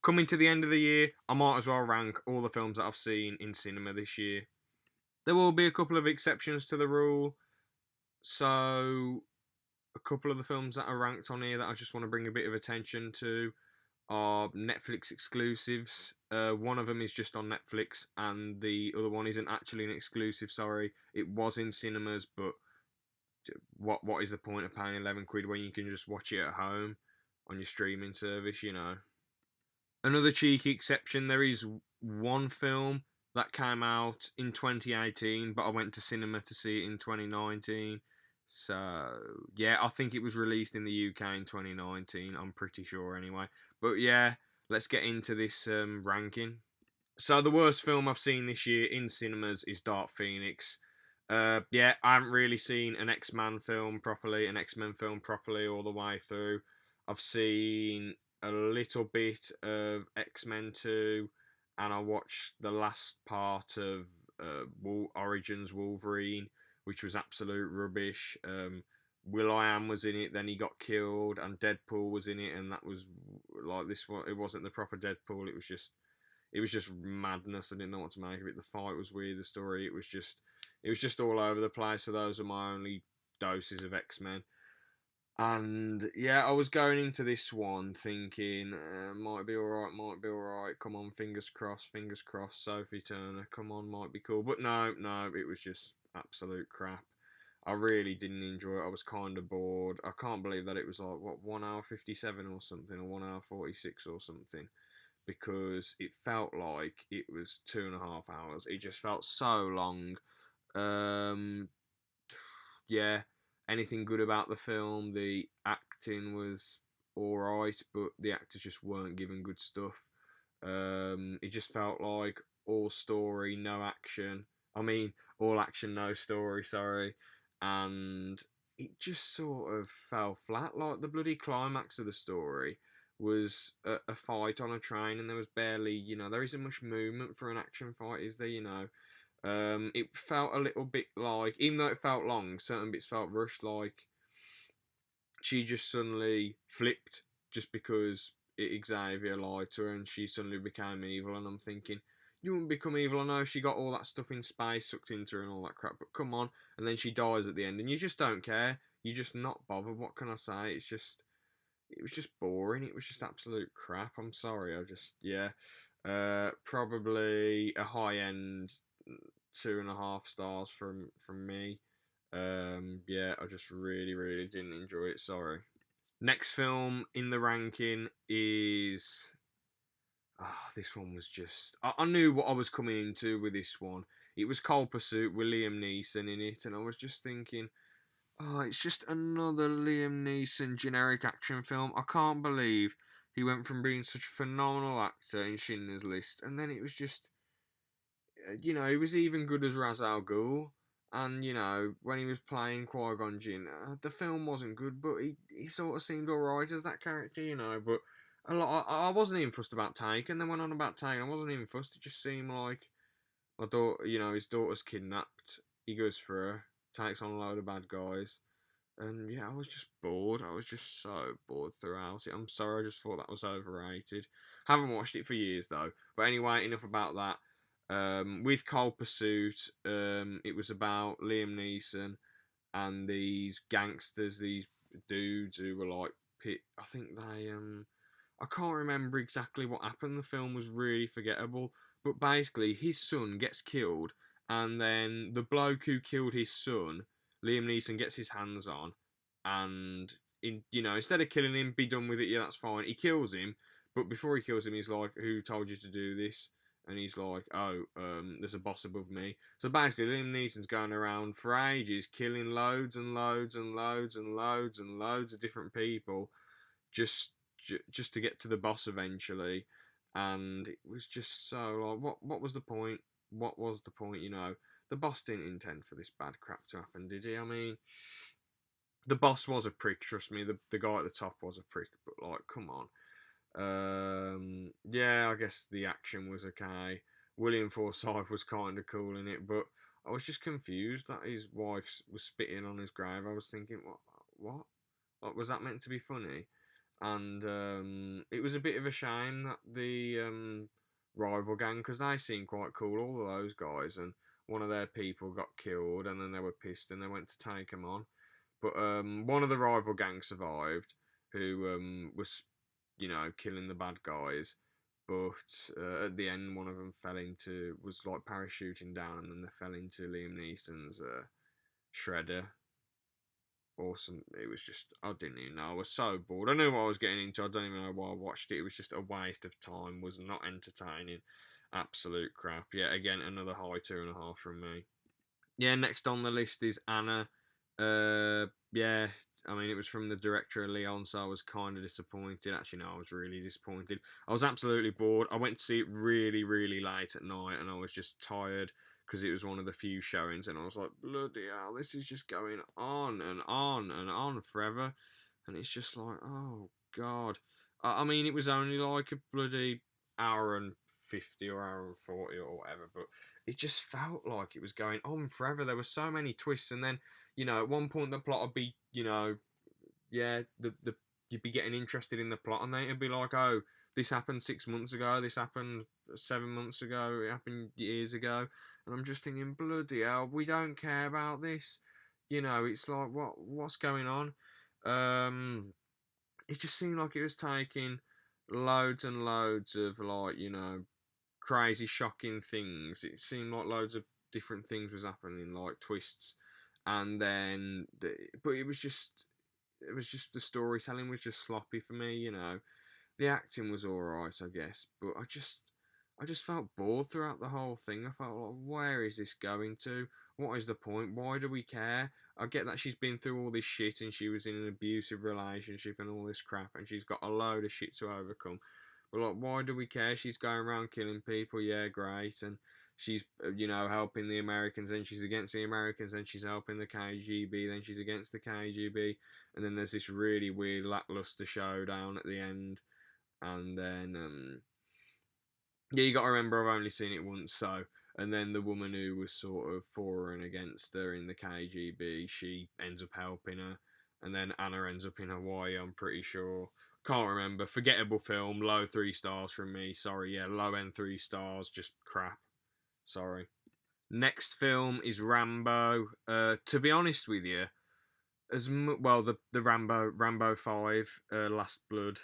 coming to the end of the year, I might as well rank all the films that I've seen in cinema this year. There will be a couple of exceptions to the rule. So, a couple of the films that are ranked on here that I just want to bring a bit of attention to are Netflix exclusives. One of them is just on Netflix, and the other one isn't actually an exclusive. Sorry, it was in cinemas, but what is the point of paying £11 when you can just watch it at home on your streaming service? You know. Another cheeky exception: there is one film that came out in 2018, but I went to cinema to see it in 2019. So, yeah, I think it was released in the UK in 2019. I'm pretty sure, anyway. But yeah, let's get into this ranking. So, the worst film I've seen this year in cinemas is Dark Phoenix. Yeah, I haven't really seen an X-Men film properly all the way through. I've seen a little bit of X-Men 2, and I watched the last part of Origins Wolverine, which was absolute rubbish. Will.i.am was in it, then he got killed, and Deadpool was in it, and that was like this one. It wasn't the proper Deadpool. It was just madness. I didn't know what to make of it. The fight was weird. The story, it was just all over the place. So those are my only doses of X-Men. And yeah, I was going into this one thinking, might be alright. Come on, fingers crossed. Sophie Turner, come on, might be cool. But no, it was just absolute crap. I really didn't enjoy it. I was kind of bored. I can't believe that it was like, what, 1 hour 57 or something, or 1 hour 46 or something, because it felt like it was 2.5 hours. It just felt so long. Um, yeah, anything good about the film? The acting was alright, but the actors just weren't given good stuff. It just felt like all story, no action. I mean, all action, no story, sorry. And it just sort of fell flat. Like, the bloody climax of the story was a fight on a train, and there was barely, there isn't much movement for an action fight, is there? It felt a little bit like, even though it felt long, certain bits felt rushed. Like, she just suddenly flipped just because Xavier lied to her, and she suddenly became evil. And I'm thinking, you wouldn't become evil. I know she got all that stuff in space sucked into her and all that crap, but come on. And then she dies at the end, and you just don't care. You're just not bothered. What can I say? It was just boring. It was just absolute crap. I'm sorry. Yeah. Probably a high end 2.5 stars from me. Yeah, I just really didn't enjoy it. Sorry. Next film in the ranking is. This one was just. I knew what I was coming into with this one. It was Cold Pursuit with Liam Neeson in it, and I was just thinking, oh, it's just another Liam Neeson generic action film. I can't believe he went from being such a phenomenal actor in Schindler's List, and then it was just, he was even good as Ra's al Ghul. And, when he was playing Qui-Gon Jinn, the film wasn't good, but he sort of seemed alright as that character. But a lot, I wasn't even fussed about Take, and then went on about Take, I wasn't even fussed. It just seemed like my daughter, his daughter's kidnapped. He goes for her, takes on a load of bad guys. And yeah, I was just bored. I was just so bored throughout it. I'm sorry, I just thought that was overrated. Haven't watched it for years though. But anyway, enough about that. With Cold Pursuit, it was about Liam Neeson and these gangsters, these dudes who were like, I think I can't remember exactly what happened. The film was really forgettable. But basically, his son gets killed, and then the bloke who killed his son, Liam Neeson, gets his hands on, and instead of killing him, be done with it. Yeah, that's fine. He kills him, but before he kills him, he's like, "Who told you to do this?" And he's like, "Oh, there's a boss above me." So basically, Liam Neeson's going around for ages, killing loads and loads and loads and loads and loads of different people, just just to get to the boss eventually. And it was just so like, what was the point? What was the point? The boss didn't intend for this bad crap to happen, did he? I mean, the boss was a prick. Trust me, the guy at the top was a prick. But like, come on. Yeah, I guess the action was okay. William Forsythe was kind of cool in it, but I was just confused that his wife was spitting on his grave. I was thinking, what? Like, was that meant to be funny? and it was a bit of a shame that the rival gang, because they seemed quite cool, all of those guys, and one of their people got killed, and then they were pissed and they went to take him on. But one of the rival gang survived, who was, killing the bad guys. But at the end, one of them was like parachuting down, and then they fell into Liam Neeson's shredder. Awesome. It was just, I didn't even know. I was so bored. I knew what I was getting into. I don't even know why I watched it. It was just a waste of time. Was not entertaining. Absolute crap. Yeah, again, another high 2.5 from me. Yeah, next on the list is Anna. Yeah, I mean, it was from the director of Leon, so I was kind of disappointed. Actually, no, I was really disappointed. I was absolutely bored. I went to see it really, really late at night, and I was just tired because it was one of the few showings, and I was like, bloody hell, this is just going on and on and on forever. And it's just like, oh, God. I mean, it was only like a bloody hour and 50 or hour and 40 or whatever, but it just felt like it was going on forever. There were so many twists, and then, at one point the plot would be, yeah, the you'd be getting interested in the plot, and then it'd be like, oh, this happened 6 months ago, this happened 7 months ago, it happened years ago, and I'm just thinking, bloody hell, we don't care about this. It's like, what's going on? It just seemed like it was taking loads and loads of, like, crazy, shocking things. It seemed like loads of different things was happening, like twists, and then, but it was just the storytelling was just sloppy for me. The acting was all right, I guess, but I just felt bored throughout the whole thing. I felt like, where is this going to? What is the point? Why do we care? I get that she's been through all this shit and she was in an abusive relationship and all this crap, and she's got a load of shit to overcome. But like, why do we care? She's going around killing people, yeah, great, and she's helping the Americans, and she's against the Americans, and she's helping the KGB, then she's against the KGB, and then there's this really weird lackluster showdown at the end, and then yeah, you got to remember I've only seen it once, so. And then the woman who was sort of for and against her in the KGB, she ends up helping her. And then Anna ends up in Hawaii, I'm pretty sure. Can't remember. Forgettable film. Low 3 stars from me. Sorry, yeah, low end 3 stars. Just crap. Sorry. Next film is Rambo. To be honest with you, well, the Rambo 5, Last Blood.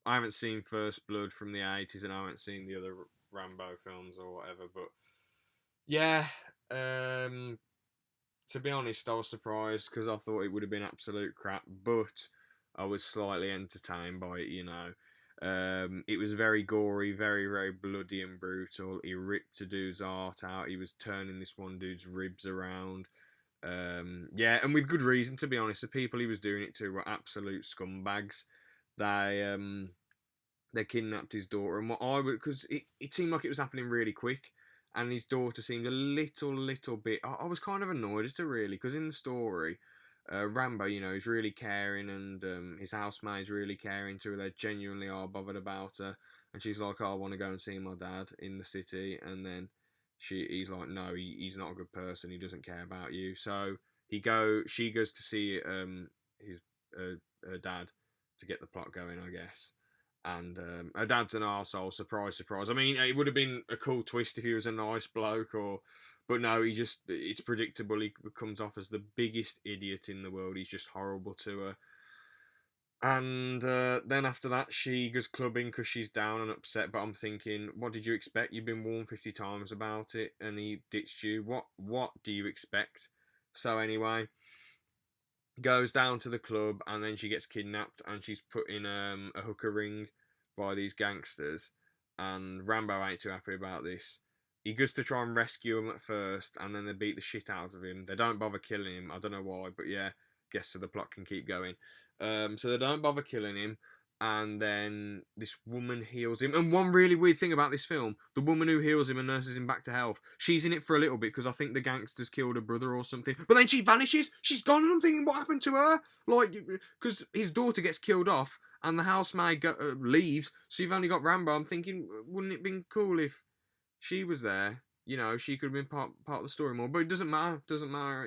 I haven't seen First Blood from the 80s, and I haven't seen the other Rambo films or whatever, but yeah, to be honest, I was surprised because I thought it would have been absolute crap, but I was slightly entertained by it. It was very gory, very, very bloody and brutal. He ripped a dude's heart out. He was turning this one dude's ribs around. Yeah, and with good reason, to be honest. The people he was doing it to were absolute scumbags. They they kidnapped his daughter, and because it seemed like it was happening really quick, and his daughter seemed a little bit. I was kind of annoyed as to really, because in the story, Rambo, is really caring, and his housemate's really caring to her. They genuinely are bothered about her, and she's like, "Oh, I want to go and see my dad in the city," and then he's like, "No, he's not a good person. He doesn't care about you." So she goes to see his her dad to get the plot going, I guess. And her dad's an arsehole, surprise, surprise. I mean, it would have been a cool twist if he was a nice bloke, but no, it's predictable. He comes off as the biggest idiot in the world. He's just horrible to her. And then after that, she goes clubbing because she's down and upset. But I'm thinking, what did you expect? You've been warned 50 times about it, and he ditched you. What do you expect? So anyway, goes down to the club, and then she gets kidnapped, and she's put in a hooker ring by these gangsters, and Rambo ain't too happy about this. He goes to try and rescue him at first, and then they beat the shit out of him. They don't bother killing him. I don't know why, but yeah, guess so the plot can keep going. So they don't bother killing him, and then this woman heals him. And one really weird thing about this film, the woman who heals him and nurses him back to health, she's in it for a little bit because I think the gangsters killed her brother or something. But then she vanishes. She's gone, and I'm thinking, what happened to her? Like, because his daughter gets killed off, and the housemaid leaves, so you've only got Rambo. I'm thinking, wouldn't it have been cool if she was there? She could have been part of the story more. But it doesn't matter.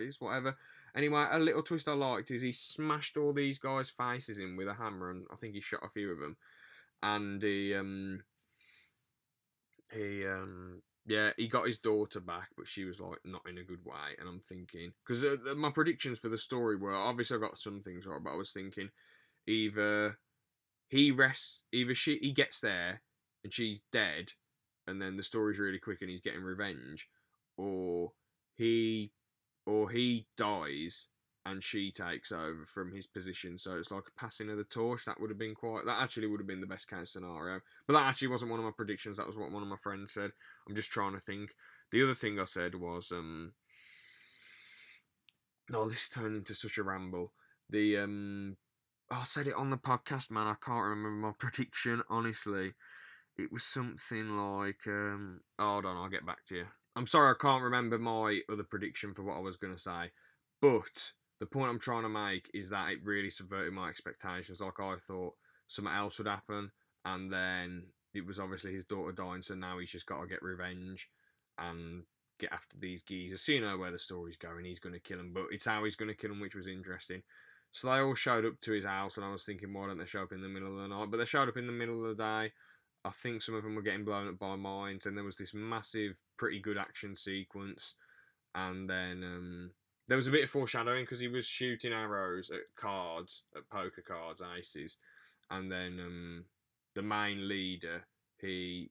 It's whatever. Anyway, a little twist I liked is he smashed all these guys' faces in with a hammer, and I think he shot a few of them. And yeah, he got his daughter back, but she was like not in a good way. And I'm thinking, because my predictions for the story were, obviously I got some things right, but I was thinking either he gets there and she's dead, and then the story's really quick and he's getting revenge, or he he dies and she takes over from his position. So it's like a passing of the torch. That actually would have been the best case scenario. But that actually wasn't one of my predictions. That was what one of my friends said. I'm just trying to think. The other thing I said was, oh, this turned into such a ramble. I said it on the podcast, man. I can't remember my prediction, honestly. It was something like, hold on, I'll get back to you. I'm sorry, I can't remember my other prediction for what I was going to say. But the point I'm trying to make is that it really subverted my expectations. Like, I thought something else would happen, and then it was obviously his daughter dying, so now he's just got to get revenge and get after these geezers. So you know where the story's going. He's going to kill them, but it's how he's going to kill them, which was interesting. So they all showed up to his house, and I was thinking, why don't they show up in the middle of the night? But they showed up in the middle of the day. I think some of them were getting blown up by mines, and there was this massive, pretty good action sequence. And then there was a bit of foreshadowing because he was shooting arrows at poker cards, aces. And then the main leader, he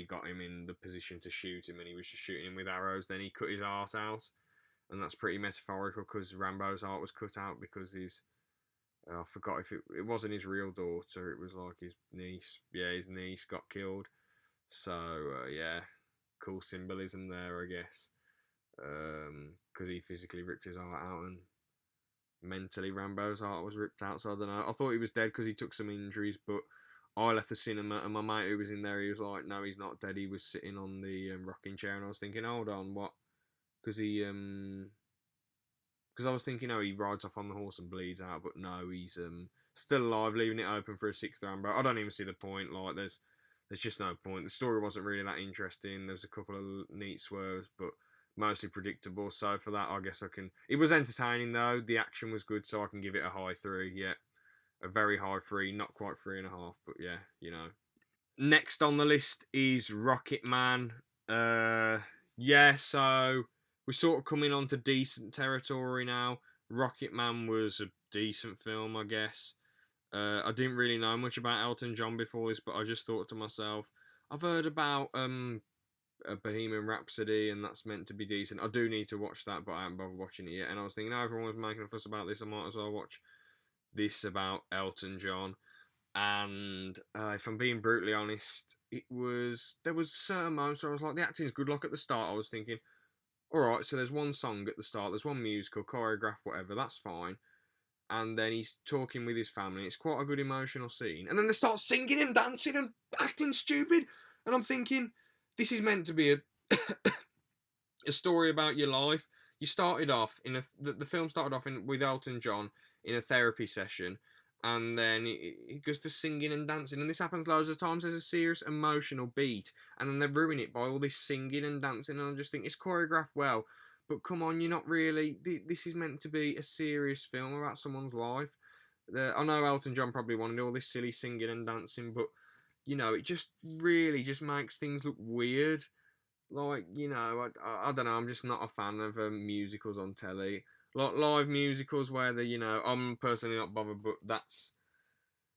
got him in the position to shoot him, and he was just shooting him with arrows. Then he cut his arse out, and that's pretty metaphorical because Rambo's heart was cut out because I forgot if it wasn't his real daughter. It was like his niece. Yeah, his niece got killed. So yeah, cool symbolism there, I guess. Because he physically ripped his heart out, and mentally Rambo's heart was ripped out. So I don't know. I thought he was dead because he took some injuries, but I left the cinema, and my mate who was in there, he was like, "No, he's not dead. He was sitting on the rocking chair," and I was thinking, "Hold on, what?" Because I was thinking, oh, he rides off on the horse and bleeds out, but no, he's still alive, leaving it open for a sixth Rambo. I don't even see the point. Like, there's just no point. The story wasn't really that interesting. There was a couple of neat swerves, but mostly predictable. So for that, I guess I can. It was entertaining though. The action was good, so I can give it a high 3. Yeah, a very high 3, not quite 3.5, but yeah, you know. Next on the list is Rocket Man. Yeah, so we're sort of coming on to decent territory now. Rocket Man was a decent film, I guess. I didn't really know much about Elton John before this, but I just thought to myself, I've heard about a Bohemian Rhapsody, and that's meant to be decent. I do need to watch that, but I haven't bothered watching it yet. And I was thinking, oh, everyone was making a fuss about this, I might as well watch this about Elton John. And if I'm being brutally honest, there was certain moments where I was like, the acting's good. Like at the start, I was thinking, all right, so there's one song at the start, there's one musical, choreographed, whatever, that's fine. And then he's talking with his family. It's quite a good emotional scene. And then they start singing and dancing and acting stupid. And I'm thinking, this is meant to be a story about your life. You started off the film started off with Elton John in a therapy session, and then he goes to singing and dancing, and this happens loads of times. There's a serious emotional beat, and then they ruin it by all this singing and dancing, and I just think it's choreographed well, but come on, you're not really. This is meant to be a serious film about someone's life. I know Elton John probably wanted all this silly singing and dancing, but you know, it just really just makes things look weird. Like, you know, I don't know, I'm just not a fan of musicals on telly. Like live musicals where I'm personally not bothered, but that's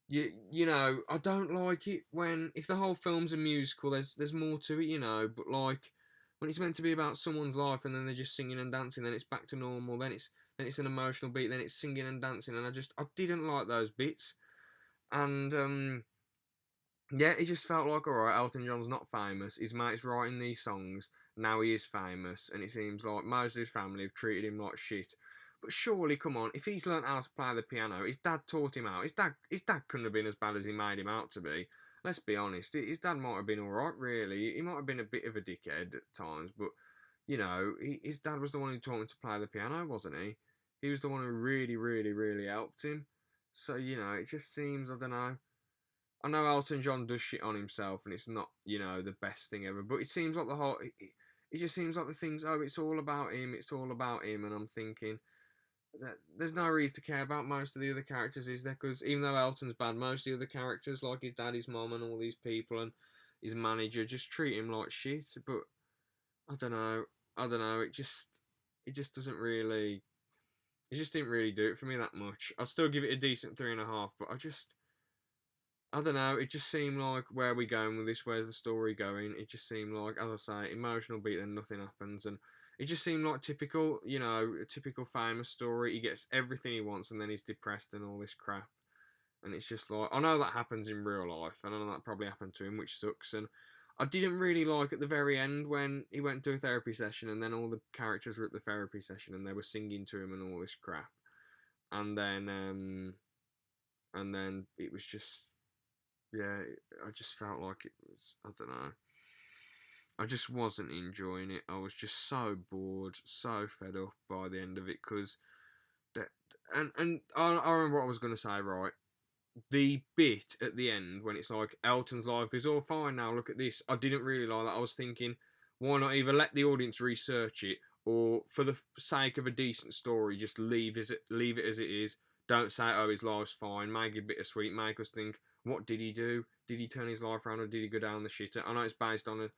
you know, I don't like it if the whole film's a musical, there's more to it, you know, but like when it's meant to be about someone's life and then they're just singing and dancing, then it's back to normal, then it's an emotional beat, then it's singing and dancing, and I didn't like those bits. And yeah, it just felt like, alright, Elton John's not famous, his mate's writing these songs, now he is famous, and it seems like most of his family have treated him like shit. But surely, come on, if he's learnt how to play the piano, his dad taught him how. His dad couldn't have been as bad as he made him out to be. Let's be honest, his dad might have been alright, really. He might have been a bit of a dickhead at times, but, you know, his dad was the one who taught him to play the piano, wasn't he? He was the one who really, really, really helped him. So, you know, it just seems, I don't know. I know Elton John does shit on himself, and it's not, you know, the best thing ever. But it seems like it just seems like the things. Oh, it's all about him. It's all about him, and I'm thinking, there's no reason to care about most of the other characters, is there? Because even though Elton's bad, most of the other characters, like his dad, his mom, and all these people, and his manager, just treat him like shit. But I don't know. I don't know. It just doesn't really. It just didn't really do it for me that much. I'll still give it a decent 3.5, but I don't know. It just seemed like, where are we going with this? Where's the story going? It just seemed like, as I say, emotional beat, then nothing happens, and it just seemed like typical, a typical famous story. He gets everything he wants, and then he's depressed and all this crap. And it's just like, I know that happens in real life, and I know that probably happened to him, which sucks. And I didn't really like at the very end when he went to a therapy session, and then all the characters were at the therapy session, and they were singing to him and all this crap. And then it was just, yeah, I just felt like it was, I don't know. I just wasn't enjoying it. I was just so bored, so fed up by the end of it, because that, and I remember what I was going to say, right? The bit at the end when it's like, Elton's life is all fine now, look at this. I didn't really like that. I was thinking, why not either let the audience research it, or for the sake of a decent story, just leave it as it is. Don't say, oh, his life's fine. Make it bittersweet. Make us think, what did he do? Did he turn his life around, or did he go down the shitter? I know it's based on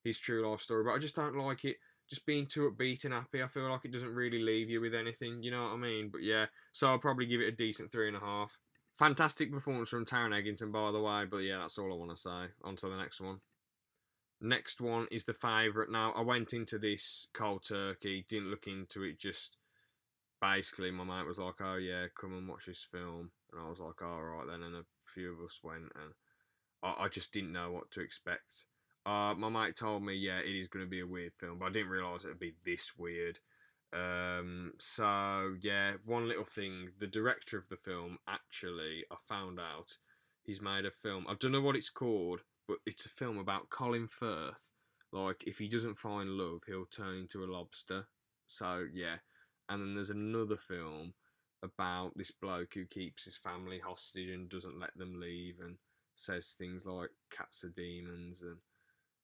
his true life story, but I just don't like it just being too upbeat and happy. I feel like it doesn't really leave you with anything, you know what I mean? But yeah, so I'll probably give it a decent 3.5. Fantastic performance from Taron Egerton, by the way. But yeah, that's all I want to say. On to the next one. Next one is the favourite. Now, I went into this cold turkey, didn't look into it, just basically my mate was like, oh yeah, come and watch this film. And I was like, all right then. And a few of us went, and I just didn't know what to expect. My mate told me, yeah, it is going to be a weird film, but I didn't realise it would be this weird. So yeah, one little thing: the director of the film, actually, I found out he's made a film. I don't know what it's called, but it's a film about Colin Firth. Like, if he doesn't find love, he'll turn into a lobster. So yeah, and then there's another film about this bloke who keeps his family hostage and doesn't let them leave, and says things like cats are demons, and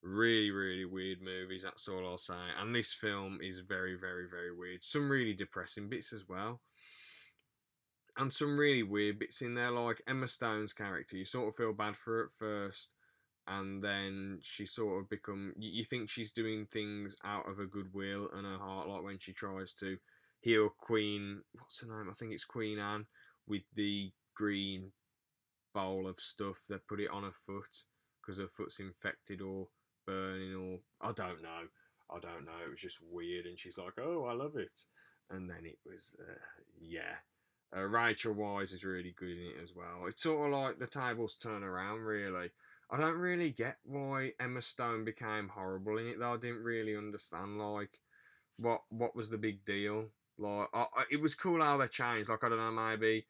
really, really weird movies. That's all I'll say. And this film is very, very, very weird. Some really depressing bits as well, and some really weird bits in there. Like Emma Stone's character, you sort of feel bad for her at first, and then she sort of become. You think she's doing things out of her goodwill and her heart, like when she tries to heal Queen. What's her name? I think it's Queen Anne, with the green bowl of stuff. They put it on her foot because her foot's infected or burning, or I don't know. It was just weird, and she's like, "Oh, I love it," and then it was, yeah. Rachel Wise is really good in it as well. It's sort of like the tables turn around. Really, I don't really get why Emma Stone became horrible in it, though. I didn't really understand, like, what was the big deal. Like, it was cool how they changed. Like, I don't know, maybe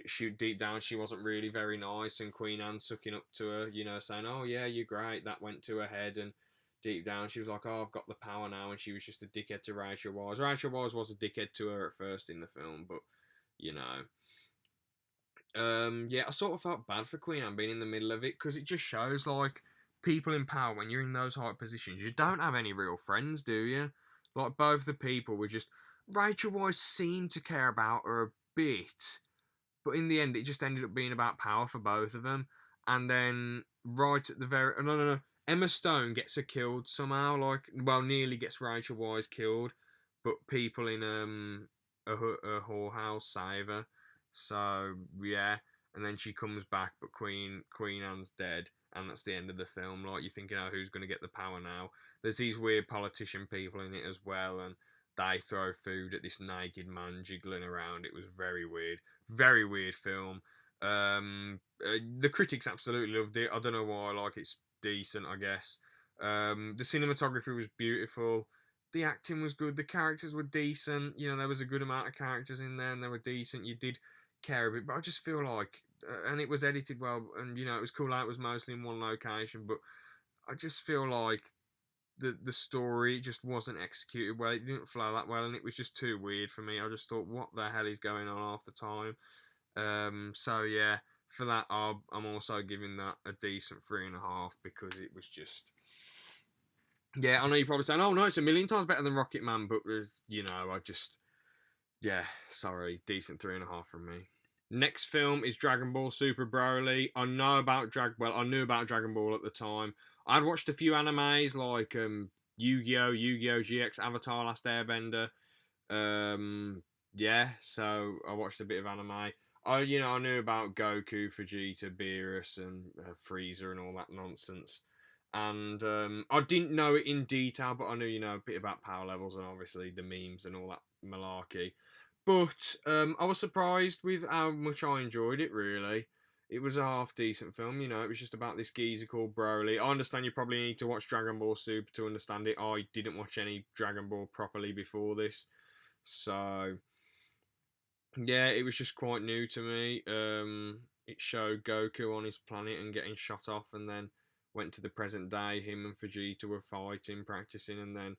she, deep down, she wasn't really very nice, and Queen Anne sucking up to her, saying, "Oh yeah, you're great." That went to her head, and deep down, she was like, "Oh, I've got the power now," and she was just a dickhead to Rachel Wise. Rachel Wise was a dickhead to her at first in the film, but you know, yeah, I sort of felt bad for Queen Anne being in the middle of it, because it just shows, like, people in power, when you're in those high positions, you don't have any real friends, do you? Like, both the people were just. Rachel Wise seemed to care about her a bit, but in the end, it just ended up being about power for both of them. And then, right at the very. No, no, no. Emma Stone gets her killed somehow, like, well, nearly gets Rachel Wise killed, but people in a whorehouse save her. So yeah, and then she comes back, but Queen Anne's dead, and that's the end of the film. Like, you're thinking, oh, who's going to get the power now? There's these weird politician people in it as well, and they throw food at this naked man jiggling around. It was very weird film. The critics absolutely loved it. I don't know why. Like, it's decent, I guess. The cinematography was beautiful. The acting was good. The characters were decent. There was a good amount of characters in there, and they were decent. You did care a bit, but I just feel like, and it was edited well, and it was cool how it was mostly in one location. But I just feel like the story just wasn't executed well. It didn't flow that well, and it was just too weird for me. I just thought, what the hell is going on half the time? So yeah, for that, I'm also giving that a decent 3.5, because it was just. Yeah, I know you're probably saying, "Oh no, it's a million times better than Rocket Man," but I just Yeah, sorry, decent 3.5 from me. Next film is Dragon Ball Super Broly. I knew about Dragon Ball at the time. I'd watched a few animes like Yu-Gi-Oh, Yu-Gi-Oh GX, Avatar: Last Airbender. Yeah, so I watched a bit of anime. I knew about Goku, Vegeta, Beerus, and Frieza, and all that nonsense. And I didn't know it in detail, but I knew a bit about power levels and obviously the memes and all that malarkey. But I was surprised with how much I enjoyed it. Really, it was a half decent film. It was just about this geezer called Broly. I understand you probably need to watch Dragon Ball Super to understand it. I didn't watch any Dragon Ball properly before this, so yeah, it was just quite new to me. It showed Goku on his planet and getting shot off, and then went to the present day. Him and Vegeta were fighting, practicing, and then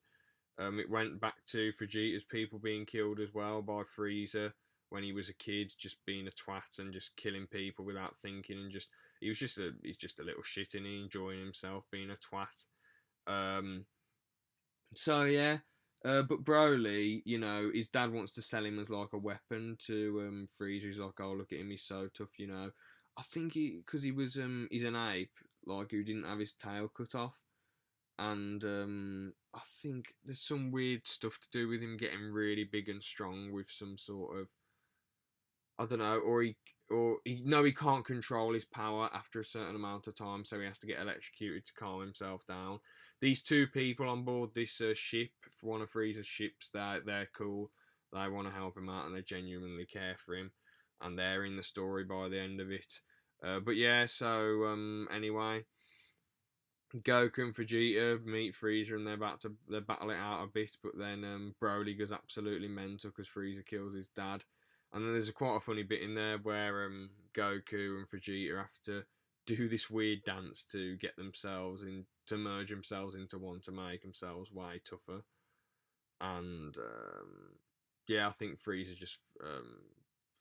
it went back to Vegeta's people being killed as well by Frieza when he was a kid, just being a twat and just killing people without thinking, and just he's just a little shit and he enjoying himself being a twat. Um, so yeah, but Broly, his dad wants to sell him as like a weapon to Frieza. He's like, oh look at him, he's so tough. I think because he's an ape, like who didn't have his tail cut off, and I think there's some weird stuff to do with him getting really big and strong with some sort of, I don't know, he can't control his power after a certain amount of time, so he has to get electrocuted to calm himself down. These two people on board this ship, one of Frieza's ships, they're cool. They want to help him out and they genuinely care for him, and they're in the story by the end of it. But yeah, so anyway, Goku and Vegeta meet Frieza and they battle it out a bit, but then Broly goes absolutely mental because Frieza kills his dad, and then there's quite a funny bit in there where Goku and Vegeta have to do this weird dance to get themselves in to merge themselves into one to make themselves way tougher, and yeah, I think Frieza just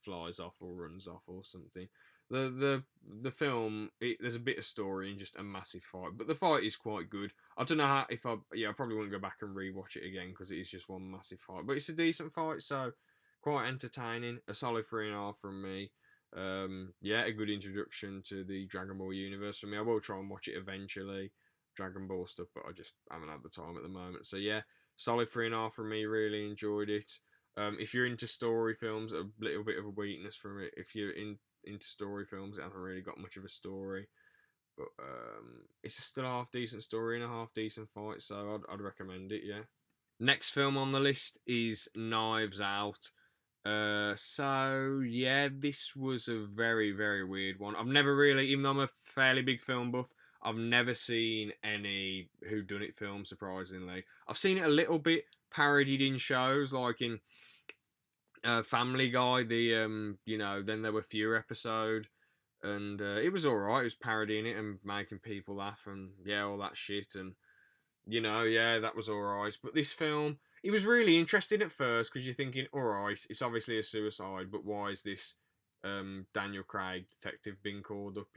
flies off or runs off or something. The film, there's a bit of story and just a massive fight, but the fight is quite good. I don't know how if I probably wouldn't go back and rewatch it again because it is just one massive fight, but it's a decent fight, so quite entertaining. A solid 3.5 from me. Yeah, a good introduction to the Dragon Ball universe for me. I will try and watch it eventually, Dragon Ball stuff, but I just haven't had the time at the moment. So yeah, solid 3.5 from me. Really enjoyed it. If you're into story films, a little bit of a weakness from it. If you're into story films, it hasn't really got much of a story, but it's still a half decent story and a half decent fight, so I'd recommend it. Yeah. Next film on the list is Knives Out. So yeah, this was a very very weird one. I've never really, even though I'm a fairly big film buff, I've never seen any whodunit film. Surprisingly, I've seen it a little bit parodied in shows like in Family Guy. Then there were fewer episodes, and it was all right. It was parodying it and making people laugh, and yeah, all that shit, and yeah, that was all right. But this film, it was really interesting at first because you're thinking, all right, it's obviously a suicide, but why is this Daniel Craig detective being called up?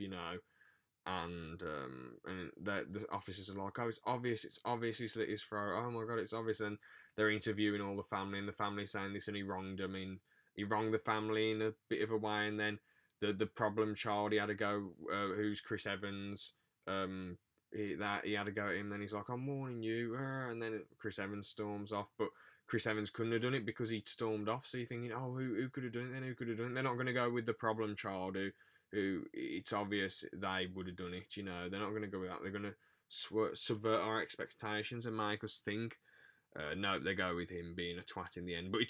And the officers are like, oh, it's obvious he slit his throat. Oh my god, it's obvious. And they're interviewing all the family, and the family saying this, and he wronged them. He wronged the family in a bit of a way, and then the problem child, he had to go, who's Chris Evans, he had to go at him. Then he's like, I'm warning you, and then Chris Evans storms off, but Chris Evans couldn't have done it because he'd stormed off. So you're thinking, oh, who could have done it then? Who could have done it? They're not going to go with the problem child who it's obvious they would have done it. They're not going to go with that. They're going to subvert our expectations and make us think. No, they go with him being a twat in the end. But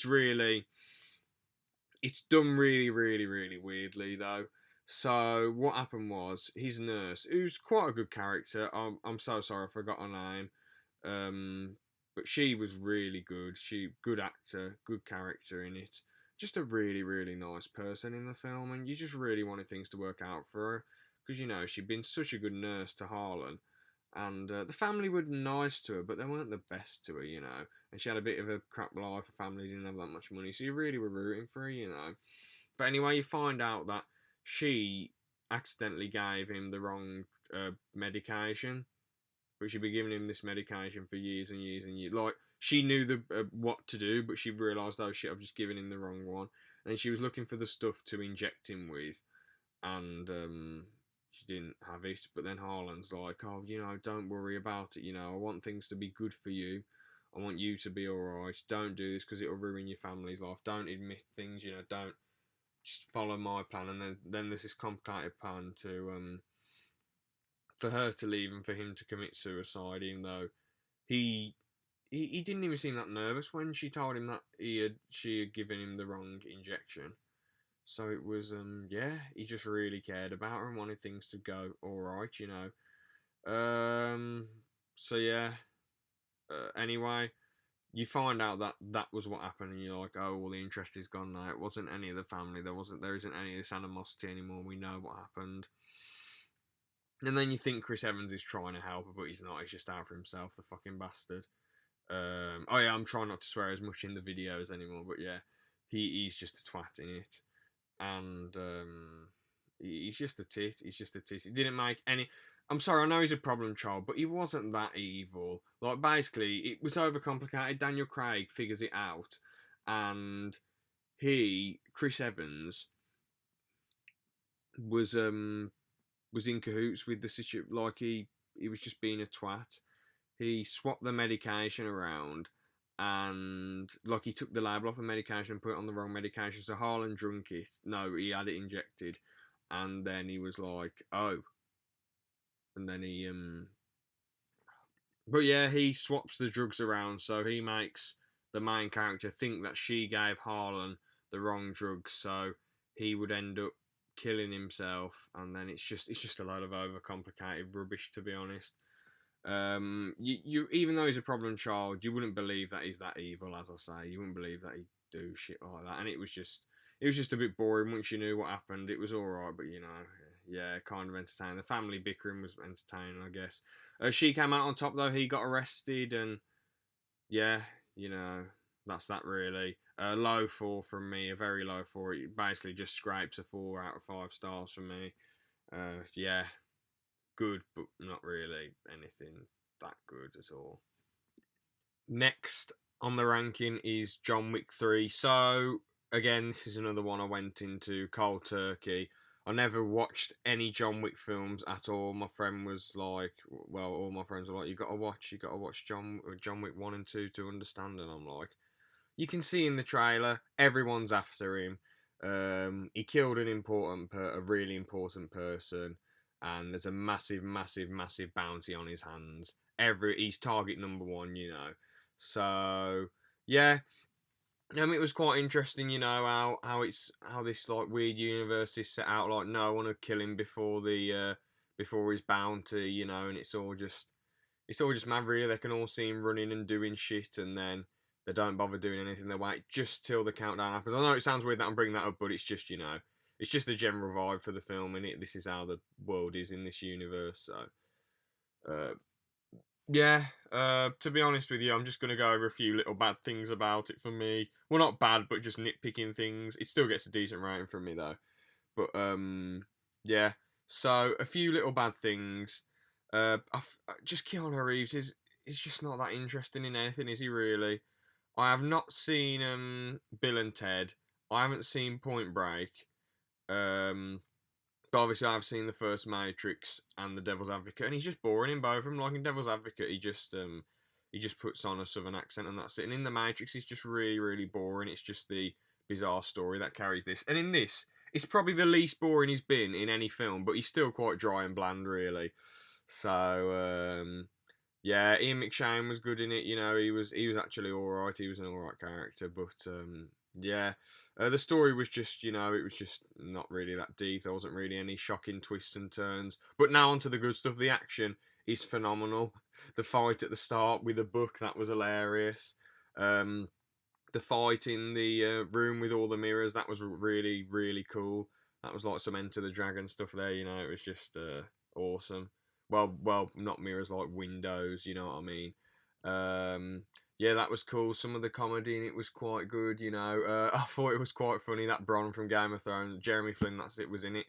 it's done really, really, really weirdly though. So what happened was his nurse, who's quite a good character. I'm so sorry I forgot her name. But she was really good. She good actor, good character in it. Just a really, really nice person in the film, and you just really wanted things to work out for her because she'd been such a good nurse to Harlan, and the family were nice to her, but they weren't the best to her. And she had a bit of a crap life. Her family didn't have that much money, so you really were rooting for her. But anyway, you find out that she accidentally gave him the wrong medication, but she'd been giving him this medication for years and years and years. Like, she knew the what to do, but she realised, oh shit, I've just given him the wrong one. And she was looking for the stuff to inject him with, and she didn't have it. But then Harlan's like, oh, don't worry about it. I want things to be good for you. I want you to be alright. Don't do this because it'll ruin your family's life. Don't admit things. Don't just follow my plan. And then there's this complicated plan to for her to leave and for him to commit suicide, even though he he didn't even seem that nervous when she told him that she had given him the wrong injection. So it was he just really cared about her and wanted things to go all right. So yeah. Anyway, you find out that that was what happened, and you're like, oh, well, the interest is gone now. It wasn't any of the family. There isn't any of this animosity anymore. We know what happened. And then you think Chris Evans is trying to help her, but he's not. He's just out for himself, the fucking bastard. Oh yeah, I'm trying not to swear as much in the videos anymore, but yeah, he's just a twat in it, and he's just a tit. He's just a tit. He didn't make any. I'm sorry, I know he's a problem child, but he wasn't that evil. Like, basically, it was overcomplicated. Daniel Craig figures it out, and Chris Evans, was in cahoots with the situation. Like, he was just being a twat. He swapped the medication around, and like, he took the label off the medication and put it on the wrong medication. So Harlan drunk it. No, he had it injected, and then he was like, oh, and then he but yeah, he swaps the drugs around, so he makes the main character think that she gave Harlan the wrong drugs, so he would end up killing himself, and then it's just a load of overcomplicated rubbish, to be honest. You even though he's a problem child, you wouldn't believe that he's that evil. As I say, you wouldn't believe that he'd do shit like that, and it was just a bit boring once you knew what happened. It was all right, but yeah, kind of entertaining. The family bickering was entertaining, I guess. She came out on top though. He got arrested, and yeah, that's that really. Low 4 from me, a very low 4. It basically just scrapes a 4 out of 5 stars from me. Yeah, good, but not really anything that good at all. Next on the ranking is John Wick 3. So, again, this is another one I went into cold turkey. I never watched any John Wick films at all. My friend was like, well, all my friends were like, you got to watch John Wick 1 and 2 to understand. And I'm like, you can see in the trailer, everyone's after him. He killed a really important person, and there's a massive, massive, massive bounty on his hands. He's target number 1. So yeah, it was quite interesting, how this like weird universe is set out. Like, no one would kill him before before his bounty, and it's all just mad. Really, they can all see him running and doing shit, and then they don't bother doing anything. They wait just till the countdown happens. I know it sounds weird that I'm bringing that up, but it's just it's just the general vibe for the film, and this is how the world is in this universe. So, yeah, to be honest with you, I'm just going to go over a few little bad things about it for me. Well, not bad, but just nitpicking things. It still gets a decent rating from me, though. But, yeah. So, a few little bad things. Just Keanu Reeves is just not that interesting in anything, is he really? I have not seen Bill and Ted. I haven't seen Point Break. But obviously, I've seen the first Matrix and the Devil's Advocate, and he's just boring in both of them. Like, in Devil's Advocate, he just puts on a southern accent, and that's it. And in the Matrix, he's just really, really boring. It's just the bizarre story that carries this. And in this, it's probably the least boring he's been in any film, but he's still quite dry and bland, really. So, yeah, Ian McShane was good in it. He was actually all right. He was an all right character, but yeah. The story was just, it was just not really that deep. There wasn't really any shocking twists and turns. But now onto the good stuff. The action is phenomenal. The fight at the start with the book, that was hilarious. The fight in the room with all the mirrors, that was really, really cool. That was like some Enter the Dragon stuff there, it was just awesome. Well, not mirrors, like windows, you know what I mean? Yeah, that was cool. Some of the comedy in it was quite good, I thought it was quite funny, that Bronn from Game of Thrones, Jeremy Flynn, that's it, was in it.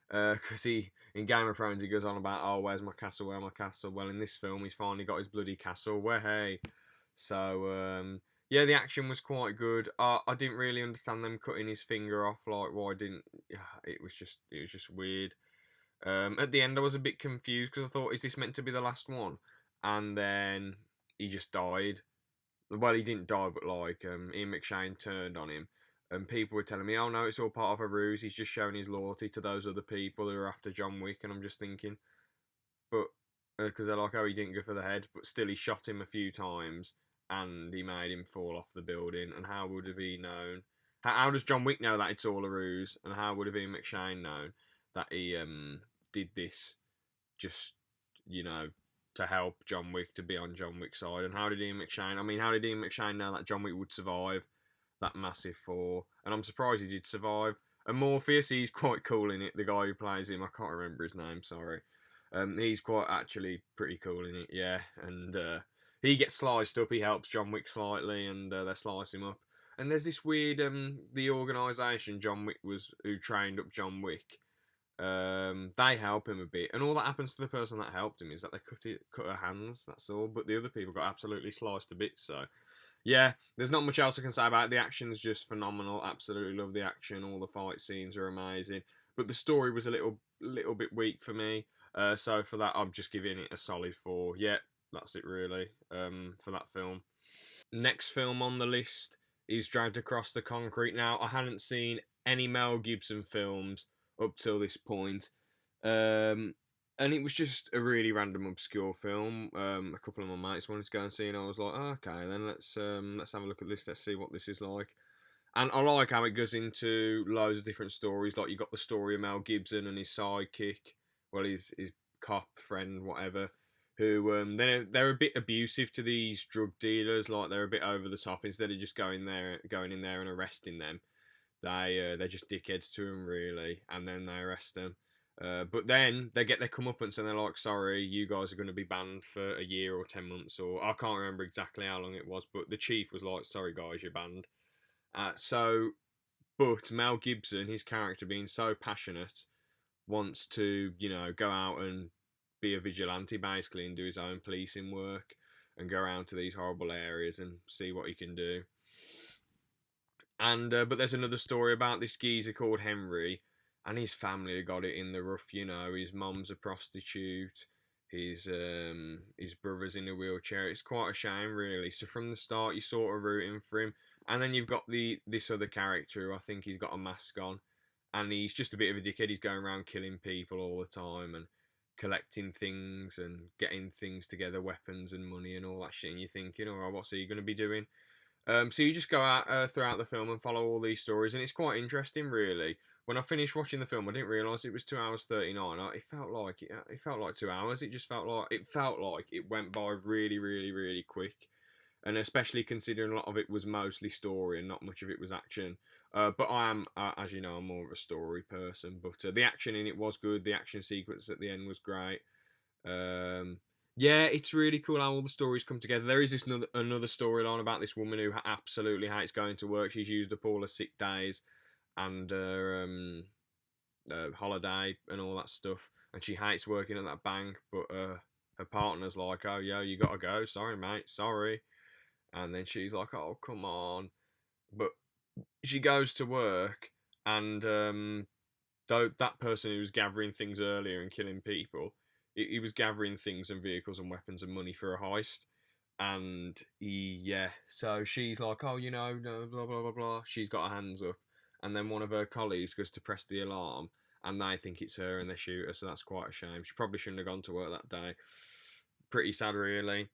Because he in Game of Thrones he goes on about, oh, where's my castle, where's my castle. Well, in this film he's finally got his bloody castle. Where hey, so yeah, the action was quite good. I didn't really understand them cutting his finger off. Like, why didn't? It was just weird. At the end, I was a bit confused because I thought, is this meant to be the last one? And then he just died. Well, he didn't die, but like Ian McShane turned on him, and people were telling me, "Oh no, it's all part of a ruse. He's just showing his loyalty to those other people who are after John Wick." And I'm just thinking, but because they're like, "Oh, he didn't go for the head, but still, he shot him a few times, and he made him fall off the building. And how would have he known? How does John Wick know that it's all a ruse? And how would have Ian McShane known that he did this just you know to help John Wick to be on John Wick's side? And how did Ian McShane? I mean, how did Ian McShane know that John Wick would survive that massive fall? And I'm surprised he did survive. And Morpheus, he's quite cool in it. The guy who plays him, I can't remember his name. Sorry. He's quite actually pretty cool in it, yeah. And he gets sliced up. He helps John Wick slightly, and they slice him up. And there's this weird the organisation John Wick was who trained up John Wick. They help him a bit, and all that happens to the person that helped him is that they cut her hands. That's all. But the other people got absolutely sliced to bits. So yeah, there's not much else I can say about it. The action's just phenomenal. Absolutely love the action. All the fight scenes are amazing. But the story was a little bit weak for me. So for that, I'm just giving it a solid 4. Yeah, that's it really. For that film. Next film on the list is Dragged Across the Concrete. Now, I hadn't seen any Mel Gibson films up till this point. And it was just a really random, obscure film. A couple of my mates wanted to go and see, and I was like, oh, okay, then let's have a look at this. Let's see what this is like. And I like how it goes into loads of different stories. Like you got the story of Mel Gibson and his sidekick, well, his cop friend, whatever, who they're a bit abusive to these drug dealers. Like they're a bit over the top. Instead of just going in there and arresting them, they're just dickheads to them really, and then they arrest them. But then they get their comeuppance and they're like, sorry, you guys are going to be banned for a year or 10 months, or I can't remember exactly how long it was, but the chief was like, sorry guys, you're banned. But Mel Gibson, his character being so passionate, wants to, go out and be a vigilante basically and do his own policing work and go around to these horrible areas and see what he can do. And but there's another story about this geezer called Henry, and his family got it in the rough. His mum's a prostitute. His brother's in a wheelchair. It's quite a shame, really. So from the start, you're sort of rooting for him, and then you've got this other character who I think he's got a mask on, and he's just a bit of a dickhead. He's going around killing people all the time and collecting things and getting things together, weapons and money and all that shit. And you're thinking, all right, what's he going to be doing? So you just go out throughout the film and follow all these stories, and it's quite interesting, really. When I finished watching the film, I didn't realise it was 2 hours 39. It felt like it felt like 2 hours. It felt like it went by really, really, really quick, and especially considering a lot of it was mostly story and not much of it was action. But I am, as you know, I'm more of a story person. But the action in it was good. The action sequence at the end was great. Um, yeah, it's really cool how all the stories come together. There is this another storyline about this woman who absolutely hates going to work. She's used up all her sick days and holiday and all that stuff, and she hates working at that bank. But her partner's like, "Oh, yo, you gotta go. Sorry, mate. Sorry." And then she's like, "Oh, come on." But she goes to work, and though that person who was gathering things earlier and killing people, he was gathering things and vehicles and weapons and money for a heist. And so she's like, oh, no, blah blah blah blah. She's got her hands up, and then one of her colleagues goes to press the alarm, and they think it's her and they shoot her. So that's quite a shame. She probably shouldn't have gone to work that day. Pretty sad, really.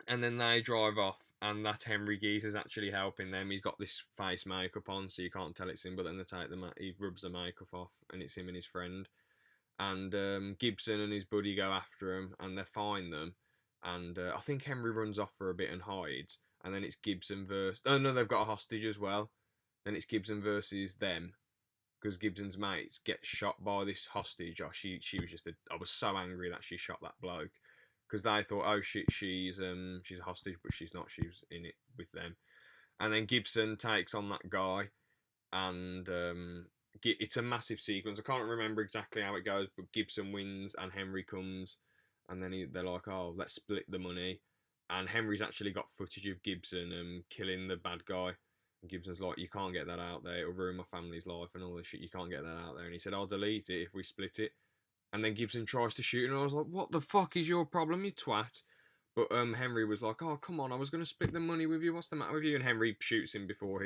And then they drive off, and that Henry Geezer is actually helping them. He's got this face makeup on, so you can't tell it's him. But then he rubs the makeup off, and it's him and his friend. And Gibson and his buddy go after him, and they find them. And I think Henry runs off for a bit and hides. And then it's Gibson versus. Oh no, they've got a hostage as well. Then it's Gibson versus them, because Gibson's mates get shot by this hostage. Oh, she was just. I was so angry that she shot that bloke, because they thought, oh shit, she's a hostage, but she's not. She was in it with them. And then Gibson takes on that guy, and it's a massive sequence. I can't remember exactly how it goes, but Gibson wins and Henry comes, and then they're like, "Oh, let's split the money." And Henry's actually got footage of Gibson killing the bad guy. And Gibson's like, "You can't get that out there. It'll ruin my family's life and all this shit. You can't get that out there." And he said, "I'll delete it if we split it." And then Gibson tries to shoot, and I was like, "What the fuck is your problem, you twat?" But Henry was like, "Oh, come on, I was going to split the money with you. What's the matter with you?" And Henry shoots him before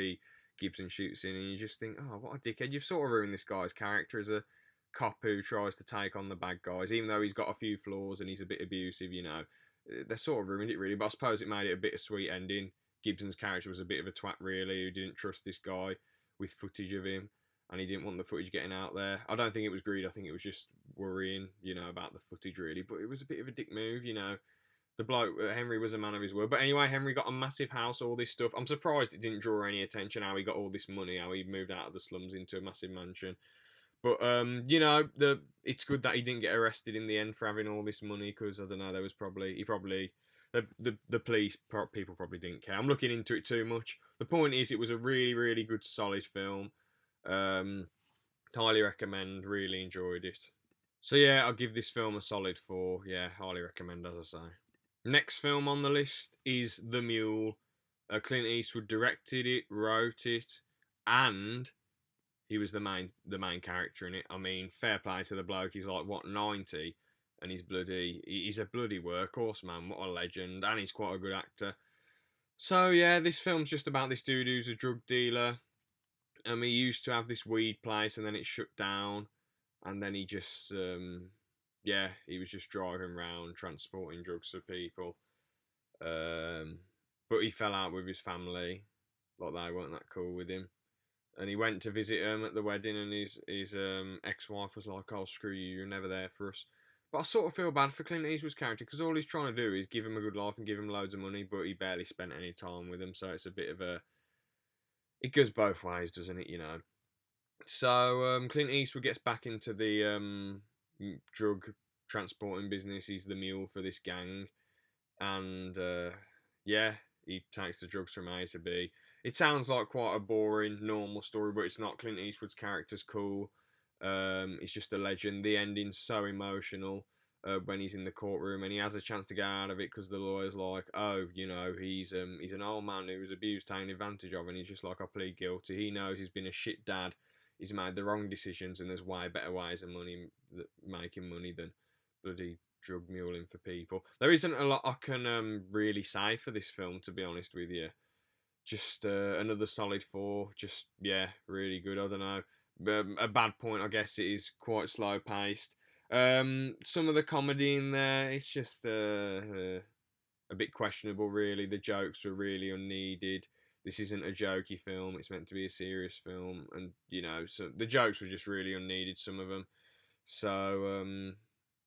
Gibson shoots in, and you just think, "Oh, what a dickhead! You've sort of ruined this guy's character as a cop who tries to take on the bad guys, even though he's got a few flaws and he's a bit abusive. They sort of ruined it really. But I suppose it made it a bittersweet ending. Gibson's character was a bit of a twat, really, who didn't trust this guy with footage of him, and he didn't want the footage getting out there. I don't think it was greed. I think it was just worrying, about the footage, really. But it was a bit of a dick move. The bloke, Henry, was a man of his word. But anyway, Henry got a massive house, all this stuff. I'm surprised it didn't draw any attention how he got all this money, how he moved out of the slums into a massive mansion. But it's good that he didn't get arrested in the end for having all this money, because I don't know, there was probably the police people probably didn't care. I'm looking into it too much. The point is, it was a really, really good, solid film. Highly recommend. Really enjoyed it. So yeah, I'll give this film a solid 4. Yeah, highly recommend, as I say. Next film on the list is The Mule. Clint Eastwood directed it, wrote it, and he was the main character in it. I mean, fair play to the bloke. He's like, what, 90? And he's a bloody workhorse, man. What a legend. And he's quite a good actor. So yeah, this film's just about this dude who's a drug dealer. He used to have this weed place, and then it shut down. And then he just, he was just driving around transporting drugs for people. But he fell out with his family. Like, they weren't that cool with him. And he went to visit him at the wedding, and his ex-wife was like, "Oh, screw you, you're never there for us." But I sort of feel bad for Clint Eastwood's character, because all he's trying to do is give him a good life and give him loads of money, but he barely spent any time with him, so it's a bit of a... It goes both ways, doesn't it, So Clint Eastwood gets back into the drug transporting business. He's the mule for this gang, and he takes the drugs from A to B. It sounds like quite a boring, normal story, but it's not. Clint Eastwood's character's cool. He's just a legend. The ending's so emotional when he's in the courtroom, and he has a chance to get out of it because the lawyer's like, "Oh, he's an old man who was abused, taken advantage of," and he's just like, "I plead guilty." He knows he's been a shit dad. He's made the wrong decisions, and there's way better ways of making money than bloody drug muling for people. There isn't a lot I can really say for this film, to be honest with you. Just another solid 4. Just, yeah, really good. I don't know. A bad point, I guess, it is quite slow paced. Some of the comedy in there, it's just a bit questionable, really. The jokes were really unneeded. This isn't a jokey film. It's meant to be a serious film, and so the jokes were just really unneeded. Some of them. So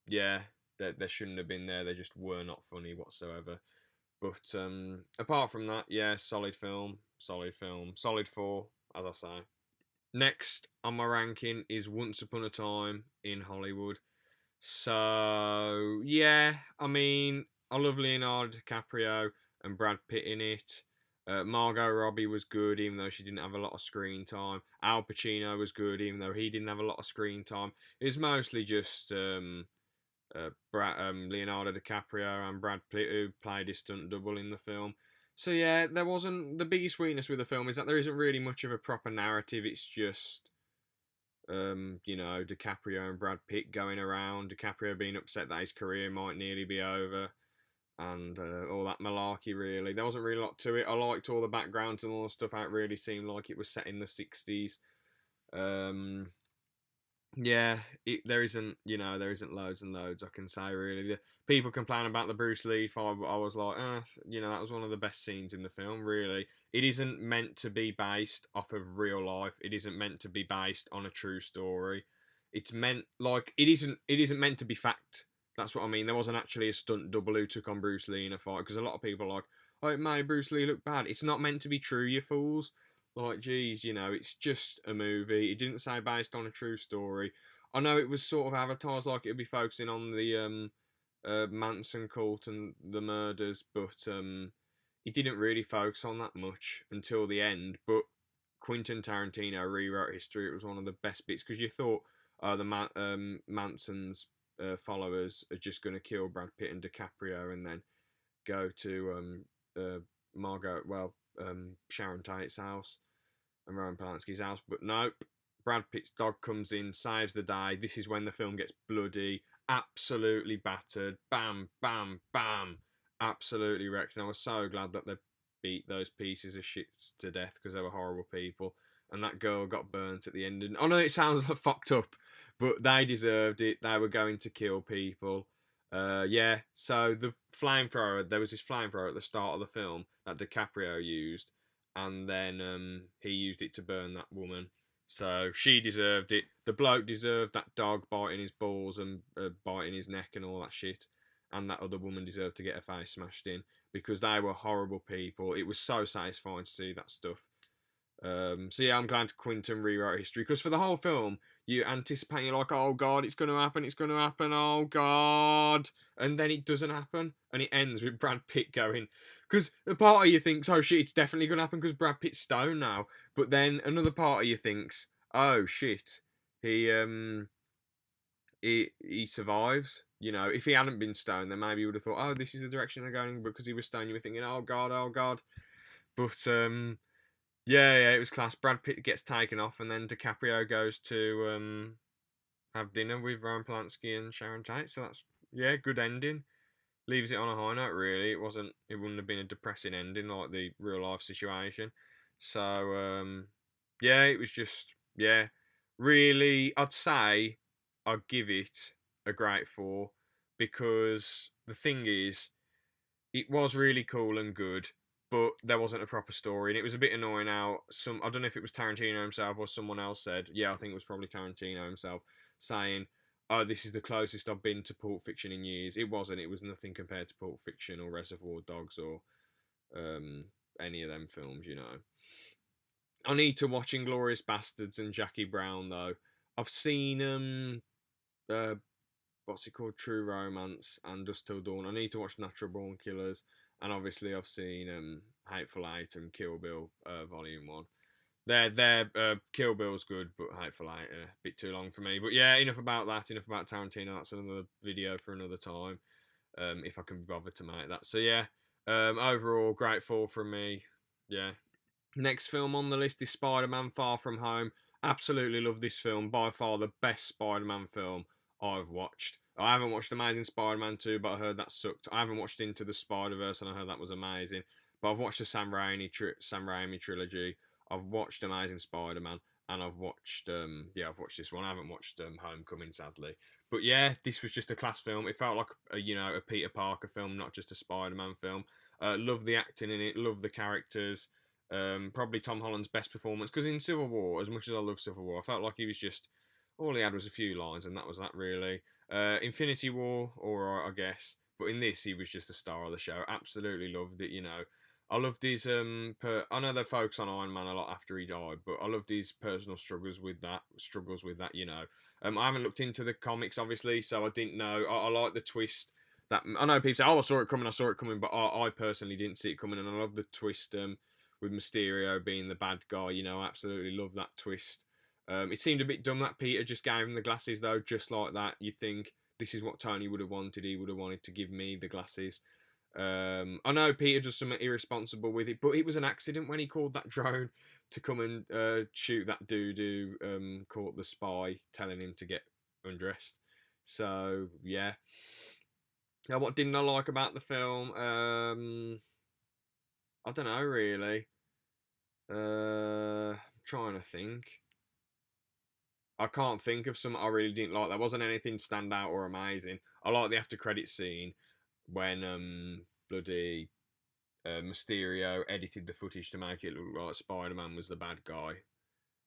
yeah, they shouldn't have been there. They just were not funny whatsoever. But apart from that, yeah, solid film, solid 4, as I say. Next on my ranking is Once Upon a Time in Hollywood. So yeah, I mean, I love Leonardo DiCaprio and Brad Pitt in it. Margot Robbie was good, even though she didn't have a lot of screen time. Al Pacino was good, even though he didn't have a lot of screen time. It was mostly just Leonardo DiCaprio and Brad Pitt who played his stunt double in the film. So yeah, there wasn't... The biggest weakness with the film is that there isn't really much of a proper narrative. It's just, DiCaprio and Brad Pitt going around. DiCaprio being upset that his career might nearly be over. And all that malarkey, really. There wasn't really a lot to it. I liked all the backgrounds and all the stuff. It really seemed like it was set in the 60s. Yeah, there isn't loads and loads I can say, really. The people complain about the Bruce Lee fight, but I was like, that was one of the best scenes in the film, really. It isn't meant to be based off of real life. It isn't meant to be based on a true story. It's meant, like, it isn't meant to be fact. That's what I mean. There wasn't actually a stunt double who took on Bruce Lee in a fight, because a lot of people are like, "Oh, it made Bruce Lee look bad." It's not meant to be true, you fools. Like, geez, it's just a movie. It didn't say based on a true story. I know it was sort of advertised like it would be focusing on the Manson cult and the murders, but it didn't really focus on that much until the end. But Quentin Tarantino rewrote history. It was one of the best bits because you thought Manson's followers are just going to kill Brad Pitt and DiCaprio and then go to Margot, Sharon Tate's house and Roman Polanski's house, but nope. Brad Pitt's dog comes in, saves the day. This is when the film gets bloody, absolutely battered. Bam, bam, bam. Absolutely wrecked. And I was so glad that they beat those pieces of shit to death because they were horrible people. And that girl got burnt at the end. And I know it sounds like fucked up, but they deserved it. They were going to kill people. Yeah, so the flamethrower, there was this flamethrower at the start of the film that DiCaprio used, and then he used it to burn that woman. So she deserved it. The bloke deserved that dog biting his balls and biting his neck and all that shit. And that other woman deserved to get her face smashed in because they were horrible people. It was so satisfying to see that stuff. So yeah, I'm glad Quentin rewrote history because for the whole film, you anticipate, you're like, oh god, it's going to happen, oh god. And then it doesn't happen. And it ends with Brad Pitt going, because the part of you thinks, oh shit, it's definitely going to happen because Brad Pitt's stoned now. But then another part of you thinks, oh shit, he survives. You know, if he hadn't been stoned, then maybe you would have thought, oh, this is the direction they're going. But because he was stoned, you were thinking, oh god, oh god. But yeah, it was class. Brad Pitt gets taken off, and then DiCaprio goes to have dinner with Roman Polanski and Sharon Tate. So that's, yeah, good ending. Leaves it on a high note. Really, it wouldn't have been a depressing ending like the real life situation. So yeah, it was just, yeah, really. I'd say I'd give it a great 4 because the thing is, it was really cool and good, but there wasn't a proper story, and it was a bit annoying how I don't know if it was Tarantino himself or someone else said, yeah, I think it was probably Tarantino himself, saying, oh, this is the closest I've been to Pulp Fiction in years. It wasn't. It was nothing compared to Pulp Fiction or Reservoir Dogs or any of them films, you know. I need to watch Inglourious Bastards and Jackie Brown, though. I've seen uh, what's it called, True Romance and Dust Till Dawn. I need to watch Natural Born Killers, and obviously I've seen Hateful Eight and Kill Bill Volume 1. They're Kill Bill's good, but Hateful Eight a bit too long for me. But yeah, enough about that. Enough about Tarantino. That's another video for another time, if I can be bothered to make that. So yeah, overall great 4 from me. Yeah. Next film on the list is Spider-Man: Far From Home. Absolutely love this film. By far the best Spider-Man film I've watched. I haven't watched Amazing Spider-Man 2, but I heard that sucked. I haven't watched Into the Spider-Verse, and I heard that was amazing. But I've watched the Sam Raimi trilogy. I've watched Amazing Spider-Man, and I've watched I've watched this one. I haven't watched Homecoming, sadly. But yeah, this was just a class film. It felt like a Peter Parker film, not just a Spider-Man film. Love the acting in it. Love the characters. Probably Tom Holland's best performance, because in Civil War, as much as I love Civil War, I felt like he was just, all he had was a few lines, and that was that really. Infinity War, alright, I guess, but in this he was just a star of the show. Absolutely loved it. I loved his I know they focus on Iron Man a lot after he died, but I loved his personal struggles with that. I haven't looked into the comics, obviously, so I didn't know. I like the twist. That I know people say, "Oh, I saw it coming," but I personally didn't see it coming, and I love the twist. With Mysterio being the bad guy, I absolutely love that twist. It seemed a bit dumb that Peter just gave him the glasses, though, just like that. You think this is what Tony would have wanted. He would have wanted to give me the glasses. I know Peter does something irresponsible with it, but it was an accident when he called that drone to come and shoot that dude who caught the spy, telling him to get undressed. So, yeah. Now, what didn't I like about the film? I don't know, really. I'm trying to think. I can't think of something I really didn't like. There wasn't anything stand out or amazing. I like the after credit scene when bloody Mysterio edited the footage to make it look like Spider-Man was the bad guy,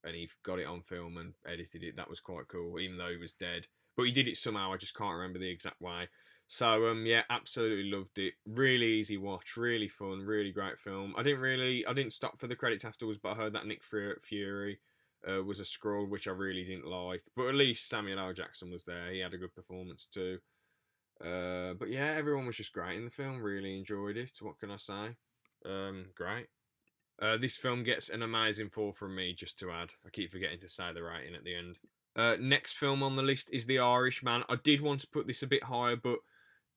and he got it on film and edited it. That was quite cool, even though he was dead. But he did it somehow. I just can't remember the exact way. So yeah, absolutely loved it. Really easy watch, really fun, really great film. I didn't stop for the credits afterwards, but I heard that Nick Fury was a Skrull, which I really didn't like. But at least Samuel L. Jackson was there. He had a good performance too. But yeah, everyone was just great in the film. Really enjoyed it. What can I say? Great. This film gets an amazing 4 from me, just to add. I keep forgetting to say the rating at the end. Next film on the list is The Irishman. I did want to put this a bit higher, but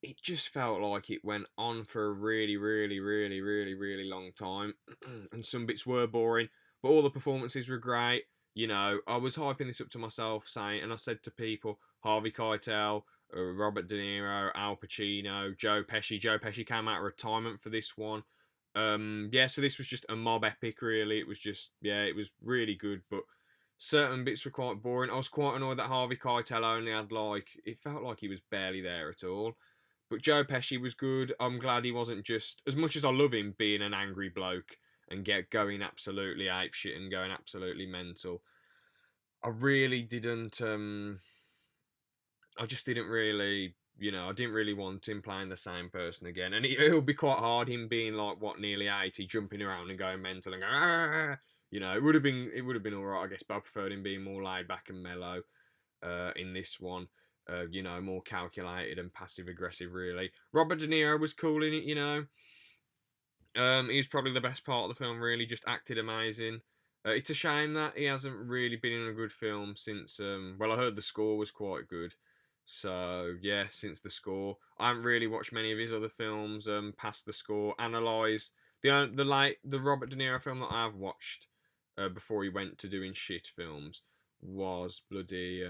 it just felt like it went on for a really, really, really, really, really long time. And some bits were boring, but all the performances were great. You know, I was hyping this up to myself, saying, and I said to people, Harvey Keitel, Robert De Niro, Al Pacino, Joe Pesci. Joe Pesci came out of retirement for this one. Yeah, so this was just a mob epic, really. It was just, yeah, it was really good, but certain bits were quite boring. I was quite annoyed that Harvey Keitel only had, like, it felt like he was barely there at all. But Joe Pesci was good. I'm glad he wasn't just, as much as I love him being an angry bloke and going absolutely apeshit and going absolutely mental. I really didn't. I just didn't really, I didn't really want him playing the same person again. And it'll be quite hard, him being like, what, nearly 80, jumping around and going mental and going, ah! It would have been all right, I guess, but I preferred him being more laid back and mellow in this one. More calculated and passive aggressive, really. Robert De Niro was cool in it. He was probably the best part of the film, really, just acted amazing. It's a shame that he hasn't really been in a good film since, I heard the score was quite good. So, yeah, since the score. I haven't really watched many of his other films past the score. Analyse. The Robert De Niro film that I've watched before he went to doing shit films was bloody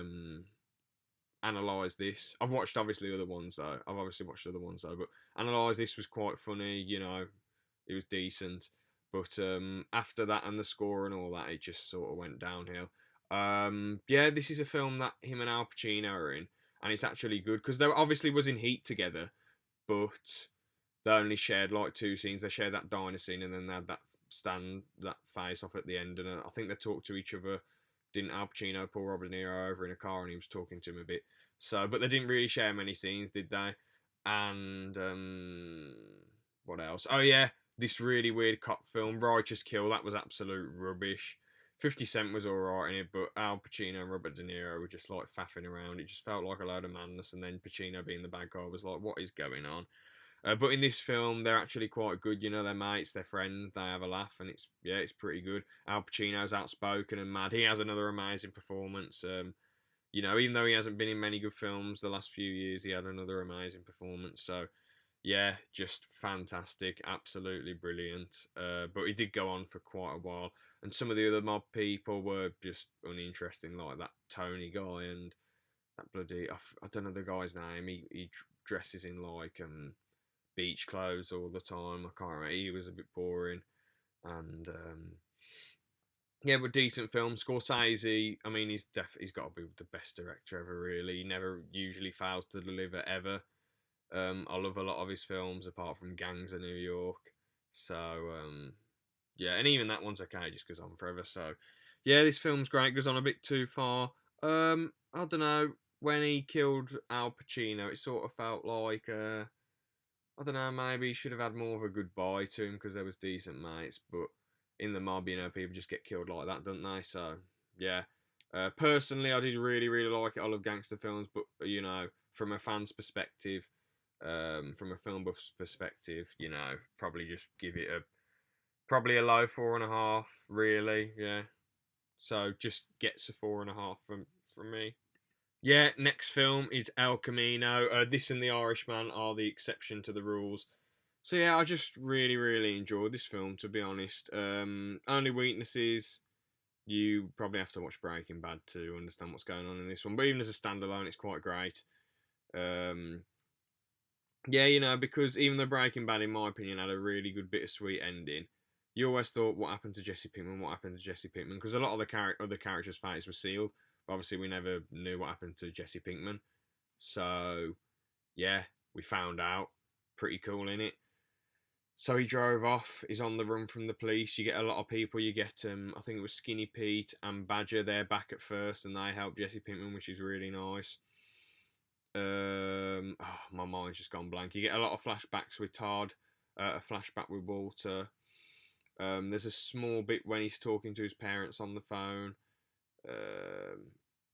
Analyze This. I've watched obviously other ones though. But Analyze This was quite funny. It was decent. But after that and the score and all that, it just sort of went downhill. Yeah, this is a film that him and Al Pacino are in, and it's actually good because they obviously was in Heat together, but they only shared like 2 scenes. They shared that diner scene, and then they had that face off at the end, and I think they talked to each other. Didn't Al Pacino pull Robert De Niro over in a car and he was talking to him a bit? So, but they didn't really share many scenes, did they? And what else? Oh yeah, this really weird cop film, Righteous Kill. That was absolute rubbish. 50 Cent was alright in it, but Al Pacino and Robert De Niro were just like faffing around. It just felt like a load of madness, and then Pacino being the bad guy was like, what is going on? But in this film, they're actually quite good. They're mates, they're friends, they have a laugh, and it's pretty good. Al Pacino's outspoken and mad. He has another amazing performance. Even though he hasn't been in many good films the last few years, he had another amazing performance. So, yeah, just fantastic, absolutely brilliant. But he did go on for quite a while, and some of the other mob people were just uninteresting, like that Tony guy and that bloody I don't know the guy's name. He dresses in like beach clothes all the time. I can't remember. He was a bit boring, and yeah, but decent film. Scorsese, I mean, he's got to be the best director ever. Really, he never usually fails to deliver ever. I love a lot of his films, apart from Gangs of New York. So yeah, and even that one's okay, just goes on forever. So yeah, this film's great. Goes on a bit too far. I don't know. When he killed Al Pacino, it sort of felt like I don't know, maybe he should have had more of a goodbye to him because there was decent mates, but in the mob, people just get killed like that, don't they? So, yeah. Personally, I did really, really like it. I love gangster films, but, from a fan's perspective, from a film buff's perspective, probably just give it probably a low 4.5, really, yeah. So, just gets a 4.5 from me. Yeah, next film is El Camino. This and The Irishman are the exception to the rules. So yeah, I just really, really enjoyed this film, to be honest. Only weaknesses, you probably have to watch Breaking Bad to understand what's going on in this one. But even as a standalone, it's quite great. Yeah, because even though Breaking Bad, in my opinion, had a really good bittersweet ending, you always thought, what happened to Jesse Pinkman? What happened to Jesse Pinkman? Because a lot of the other characters' fates were sealed. But obviously, we never knew what happened to Jesse Pinkman. So, yeah, we found out. Pretty cool, innit? So he drove off. He's on the run from the police. You get a lot of people. You get, I think it was Skinny Pete and Badger. They're back at first, and they help Jesse Pinkman, which is really nice. My mind's just gone blank. You get a lot of flashbacks with Todd, a flashback with Walter. There's a small bit when he's talking to his parents on the phone.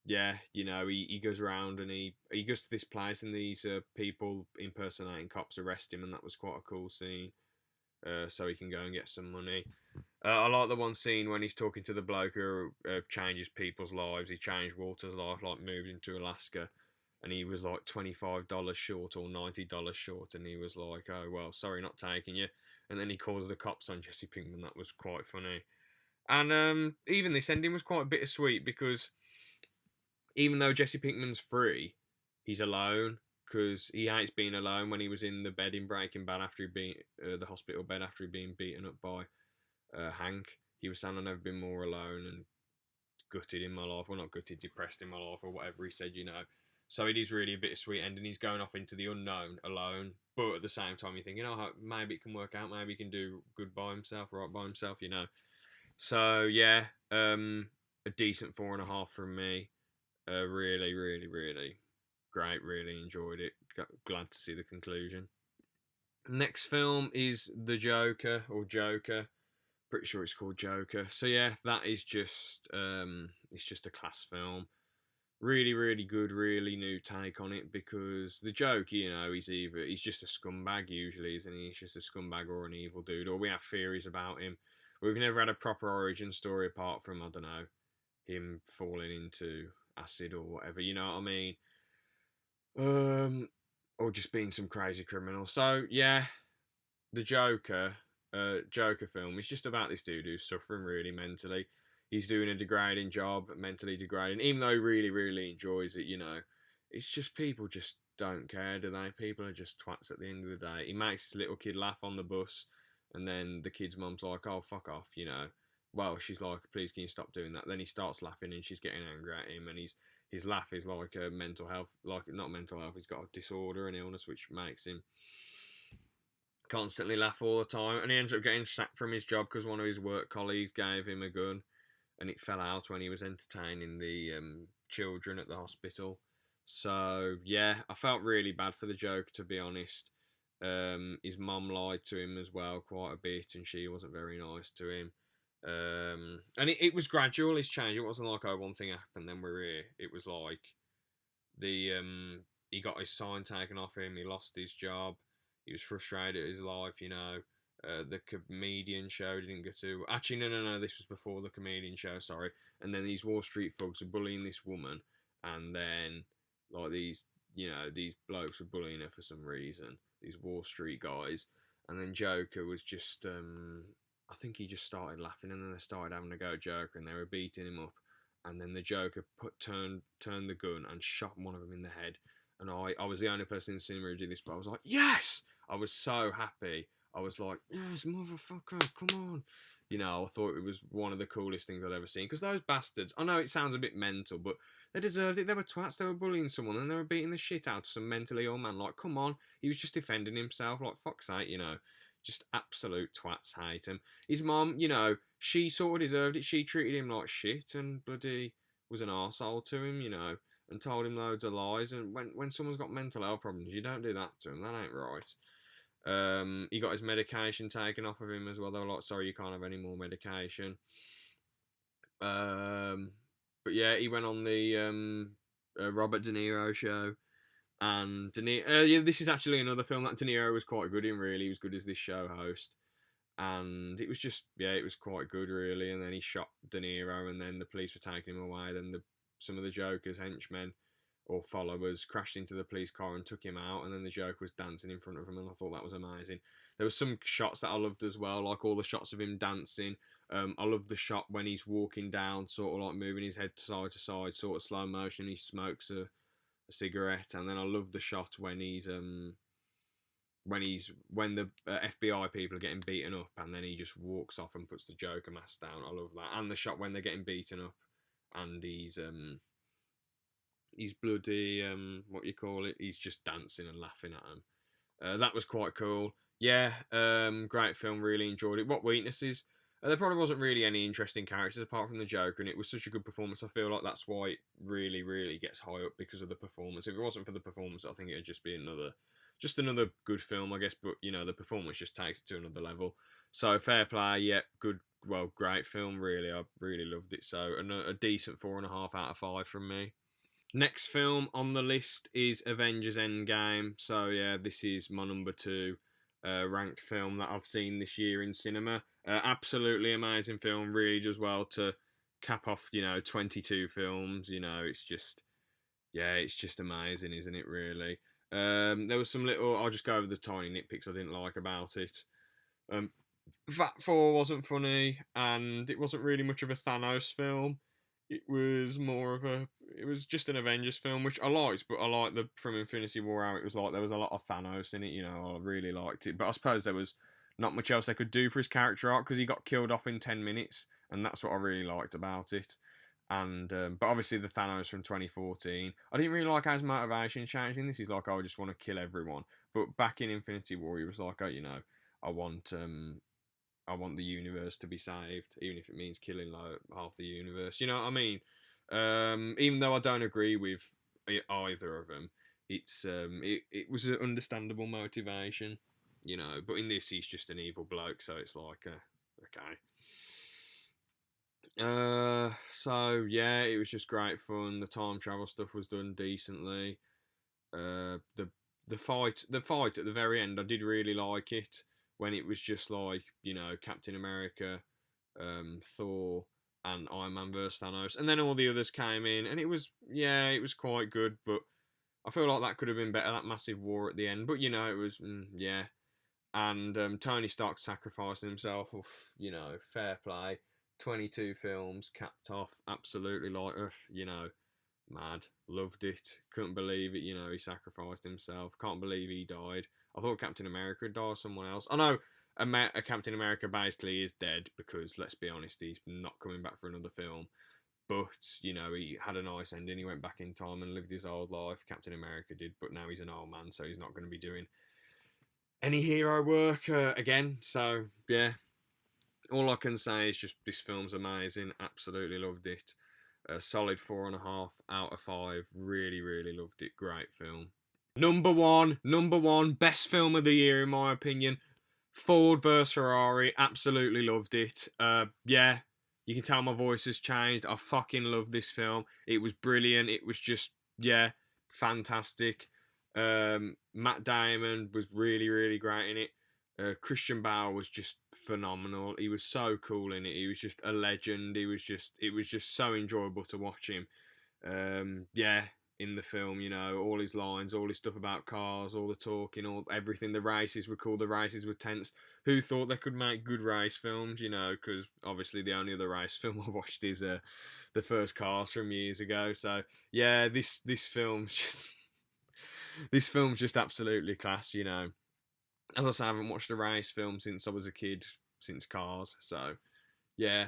Yeah, he goes around and he goes to this place and these people impersonating cops arrest him, and that was quite a cool scene. so he can go and get some money. I like the one scene when he's talking to the bloke who changes people's lives. He changed Walter's life, like moved into Alaska, and he was like $25 short or $90 short, and he was like, "Oh well, sorry, not taking you." And then he calls the cops on Jesse Pinkman. That was quite funny. And even this ending was quite bittersweet because even though Jesse Pinkman's free, he's alone because he hates being alone. When he was in the bed in Breaking Bad after he'd been the hospital bed after he'd been beaten up by Hank, he was saying, "I've never been more alone and gutted in my life." Well, not gutted, depressed in my life, or whatever he said, you know. So it is really a bittersweet ending. He's going off into the unknown alone, but at the same time, you think, you know, maybe it can work out. Maybe he can do good by himself, right by himself, you know. So yeah, a decent 4.5 from me. Really, really, really great. Really enjoyed it. Glad to see the conclusion. Next film is The Joker or Joker. Pretty sure it's called Joker. So yeah, that is just it's just a class film. Really, really good, really new take on it because the Joker, you know, he's just a scumbag usually, isn't he? He's just a scumbag or an evil dude, or we have theories about him. We've never had a proper origin story apart from, I don't know, him falling into acid or whatever, you know what I mean? Or just being some crazy criminal. So yeah, the Joker film is just about this dude who's suffering really mentally. He's doing a degrading job, mentally degrading, even though he really, really enjoys it, you know. It's just people just don't care, do they? People are just twats at the end of the day. He makes his little kid laugh on the bus, and then the kid's mum's like, "Oh, fuck off," you know. Well, she's like, "Please, can you stop doing that?" Then he starts laughing, and she's getting angry at him, and his laugh is like a mental health, like not mental health. He's got a disorder, an illness, which makes him constantly laugh all the time, and he ends up getting sacked from his job because one of his work colleagues gave him a gun, and it fell out when he was entertaining the children at the hospital. So yeah, I felt really bad for the Joker, to be honest. His mum lied to him as well quite a bit, and she wasn't very nice to him. And it was gradual, his change. It wasn't like, oh, one thing happened, then we're here. It was like the he got his sign taken off him. He lost his job. He was frustrated at his life, you know. The comedian show didn't go to. Actually, no. This was before the comedian show. Sorry. And then these Wall Street thugs are bullying this woman, and then like these blokes were bullying her for some reason. These Wall Street guys, and then Joker was just. I think he just started laughing, and then they started having a go at Joker, and they were beating him up, and then the Joker turned the gun and shot one of them in the head. And I was the only person in the cinema who did this, but I was like, yes! I was so happy. I was like, yes, motherfucker, come on. You know, I thought it was one of the coolest things I'd ever seen. Because those bastards, I know it sounds a bit mental, but they deserved it. They were twats. They were bullying someone and they were beating the shit out of some mentally ill man. Like, come on. He was just defending himself. Like, fuck's sake, you know. Just absolute twats hate him. His mum, you know, she sort of deserved it. She treated him like shit and bloody was an arsehole to him, you know, and told him loads of lies. And when someone's got mental health problems, you don't do that to him. That ain't right. He got his medication taken off of him as well. They were like, sorry, you can't have any more medication. But yeah, he went on the Robert De Niro show. And yeah, this is actually another film that De Niro was quite good in, really. He was good as this show host. And it was just, yeah, it was quite good, really. And then he shot De Niro, and then the police were taking him away. Then some of the Joker's henchmen or followers crashed into the police car and took him out, and then the Joker was dancing in front of him, and I thought that was amazing. There were some shots that I loved as well, like all the shots of him dancing. I love the shot when he's walking down, sort of like moving his head side to side, sort of slow motion. He smokes a cigarette, and then I love the shot when when the FBI people are getting beaten up, and then he just walks off and puts the Joker mask down. I love that, and the shot when they're getting beaten up, and he's bloody what you call it? He's just dancing and laughing at him. That was quite cool. Yeah, great film. Really enjoyed it. What weaknesses? There probably wasn't really any interesting characters apart from the Joker, and it was such a good performance. I feel like that's why it really, really gets high up, because of the performance. If it wasn't for the performance, I think it'd just be another good film, I guess. But you know, the performance just takes it to another level. So fair play. Yeah, good. Well, great film. Really, I really loved it. So a decent 4.5 out of 5 from me. Next film on the list is Avengers Endgame. So yeah, this is my number 2. ranked film that I've seen this year in cinema. Absolutely amazing film. Really does well to cap off, 22 films. It's just, yeah, it's just amazing, isn't it? Really. There was some little. I'll just go over the tiny nitpicks I didn't like about it. Um, Vat 4 wasn't funny, and it wasn't really much of a Thanos film. It was more of a. It was just an Avengers film, which I liked, but I liked the from Infinity War how it was like there was a lot of Thanos in it. I really liked it, but I suppose there was not much else they could do for his character arc because he got killed off in 10 minutes, and that's what I really liked about it. And but obviously the Thanos from 2014, I didn't really like how his motivation changed. In this, he's like, "Oh, I just want to kill everyone." But back in Infinity War, he was like, "Oh, I want I want the universe to be saved, even if it means killing like half the universe." You know what I mean? Even though I don't agree with either of them, it was an understandable motivation, But in this, he's just an evil bloke, so it's like, okay. So yeah, it was just great fun. The time travel stuff was done decently. The fight at the very end, I did really like it when it was just like Captain America, Thor, and Iron Man versus Thanos, and then all the others came in, and it was quite good, but I feel like that could have been better. That massive war at the end, but it was yeah, and Tony Stark sacrificing himself. Oof, fair play. 22 films capped off, absolutely like mad. Loved it. Couldn't believe it. He sacrificed himself. Can't believe he died. I thought Captain America would die or someone else. I know a Captain America basically is dead because, let's be honest, he's not coming back for another film. But, he had a nice ending. He went back in time and lived his old life. Captain America did, but now he's an old man, so he's not going to be doing any hero work again. So, yeah. All I can say is just this film's amazing. Absolutely loved it. A solid 4.5 out of 5. Really, really loved it. Great film. Number one, best film of the year in my opinion. Ford vs Ferrari. Absolutely loved it. Yeah, you can tell my voice has changed. I fucking love this film. It was brilliant. It was just fantastic. Matt Damon was really, really great in it. Christian Bale was just phenomenal. He was so cool in it. He was just a legend. It was just so enjoyable to watch him. In the film, all his lines, all his stuff about cars, all the talking, everything. The races were cool. The races were tense. Who thought they could make good race films? Because obviously the only other race film I watched is the first Cars from years ago. So yeah, this film's just this film's just absolutely class. As I say, I haven't watched a race film since I was a kid, since Cars. So, yeah,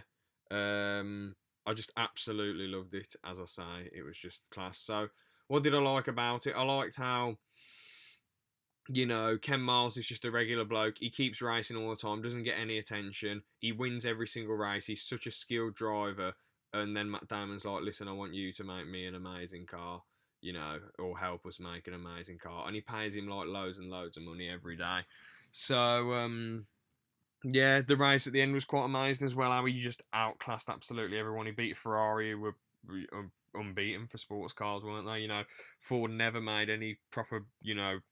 I just absolutely loved it. As I say, it was just class. So, what did I like about it? I liked how, Ken Miles is just a regular bloke. He keeps racing all the time, doesn't get any attention. He wins every single race. He's such a skilled driver. And then Matt Damon's like, "Listen, I want you to make me an amazing car." Or help us make an amazing car. And he pays him like loads and loads of money every day. So, yeah, the race at the end was quite amazing as well. How he just outclassed absolutely everyone. He beat Ferrari, who were unbeaten for sports cars, weren't they? Ford never made any proper,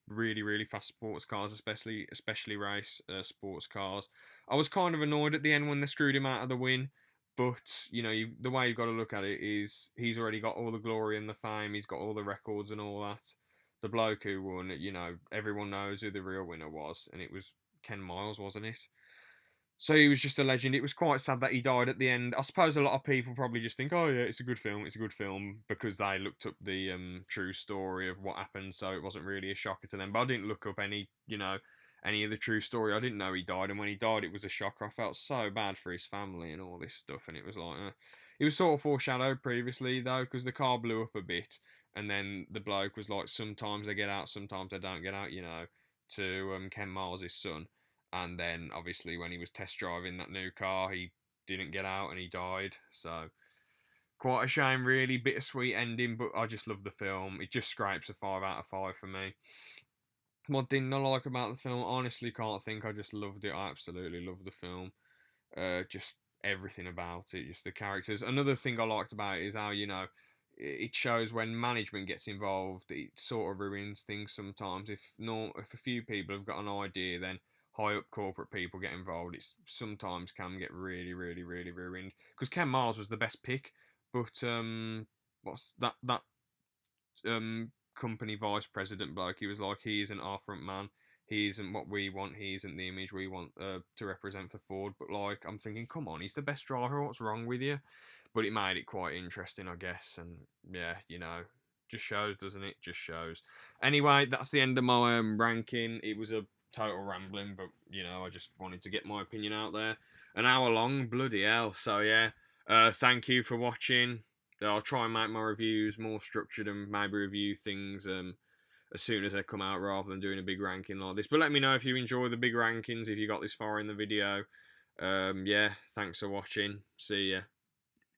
really, really fast sports cars, especially race sports cars. I was kind of annoyed at the end when they screwed him out of the win. But, the way you've got to look at it is he's already got all the glory and the fame. He's got all the records and all that. The bloke who won, everyone knows who the real winner was. And it was Ken Miles, wasn't it? So he was just a legend. It was quite sad that he died at the end. I suppose a lot of people probably just think, "Oh yeah, it's a good film," because they looked up the true story of what happened, so it wasn't really a shocker to them. But I didn't look up any of the true story. I didn't know he died, and when he died, it was a shocker. I felt so bad for his family and all this stuff, and it was like, it was sort of foreshadowed previously though, because the car blew up a bit, and then the bloke was like, sometimes they get out, sometimes they don't get out, to Ken Miles' son. And then obviously when he was test driving that new car, he didn't get out and he died. So quite a shame, really. Bittersweet ending, but I just love the film. It just scrapes a 5 out of 5 for me. What didn't I like about the film? Honestly, can't think. I just loved it. I absolutely loved the film. Just everything about it, just the characters. Another thing I liked about it is how it shows when management gets involved, it sort of ruins things sometimes. If a few people have got an idea, then high up corporate people get involved, it's sometimes can get really, really, really ruined. Because Ken Miles was the best pick, but what's that company vice president bloke? He was like, he isn't our front man. He isn't what we want. He isn't the image we want to represent for Ford. But like, I'm thinking, come on, he's the best driver. What's wrong with you? But it made it quite interesting, I guess. And yeah, just shows, doesn't it? Just shows. Anyway, that's the end of my ranking. It was a total rambling, but I just wanted to get my opinion out there. An hour long, bloody hell. So yeah, thank you for watching. I'll try and make my reviews more structured and maybe review things as soon as they come out rather than doing a big ranking like this. But let me know if you enjoy the big rankings, if you got this far in the video. Yeah, thanks for watching. See ya.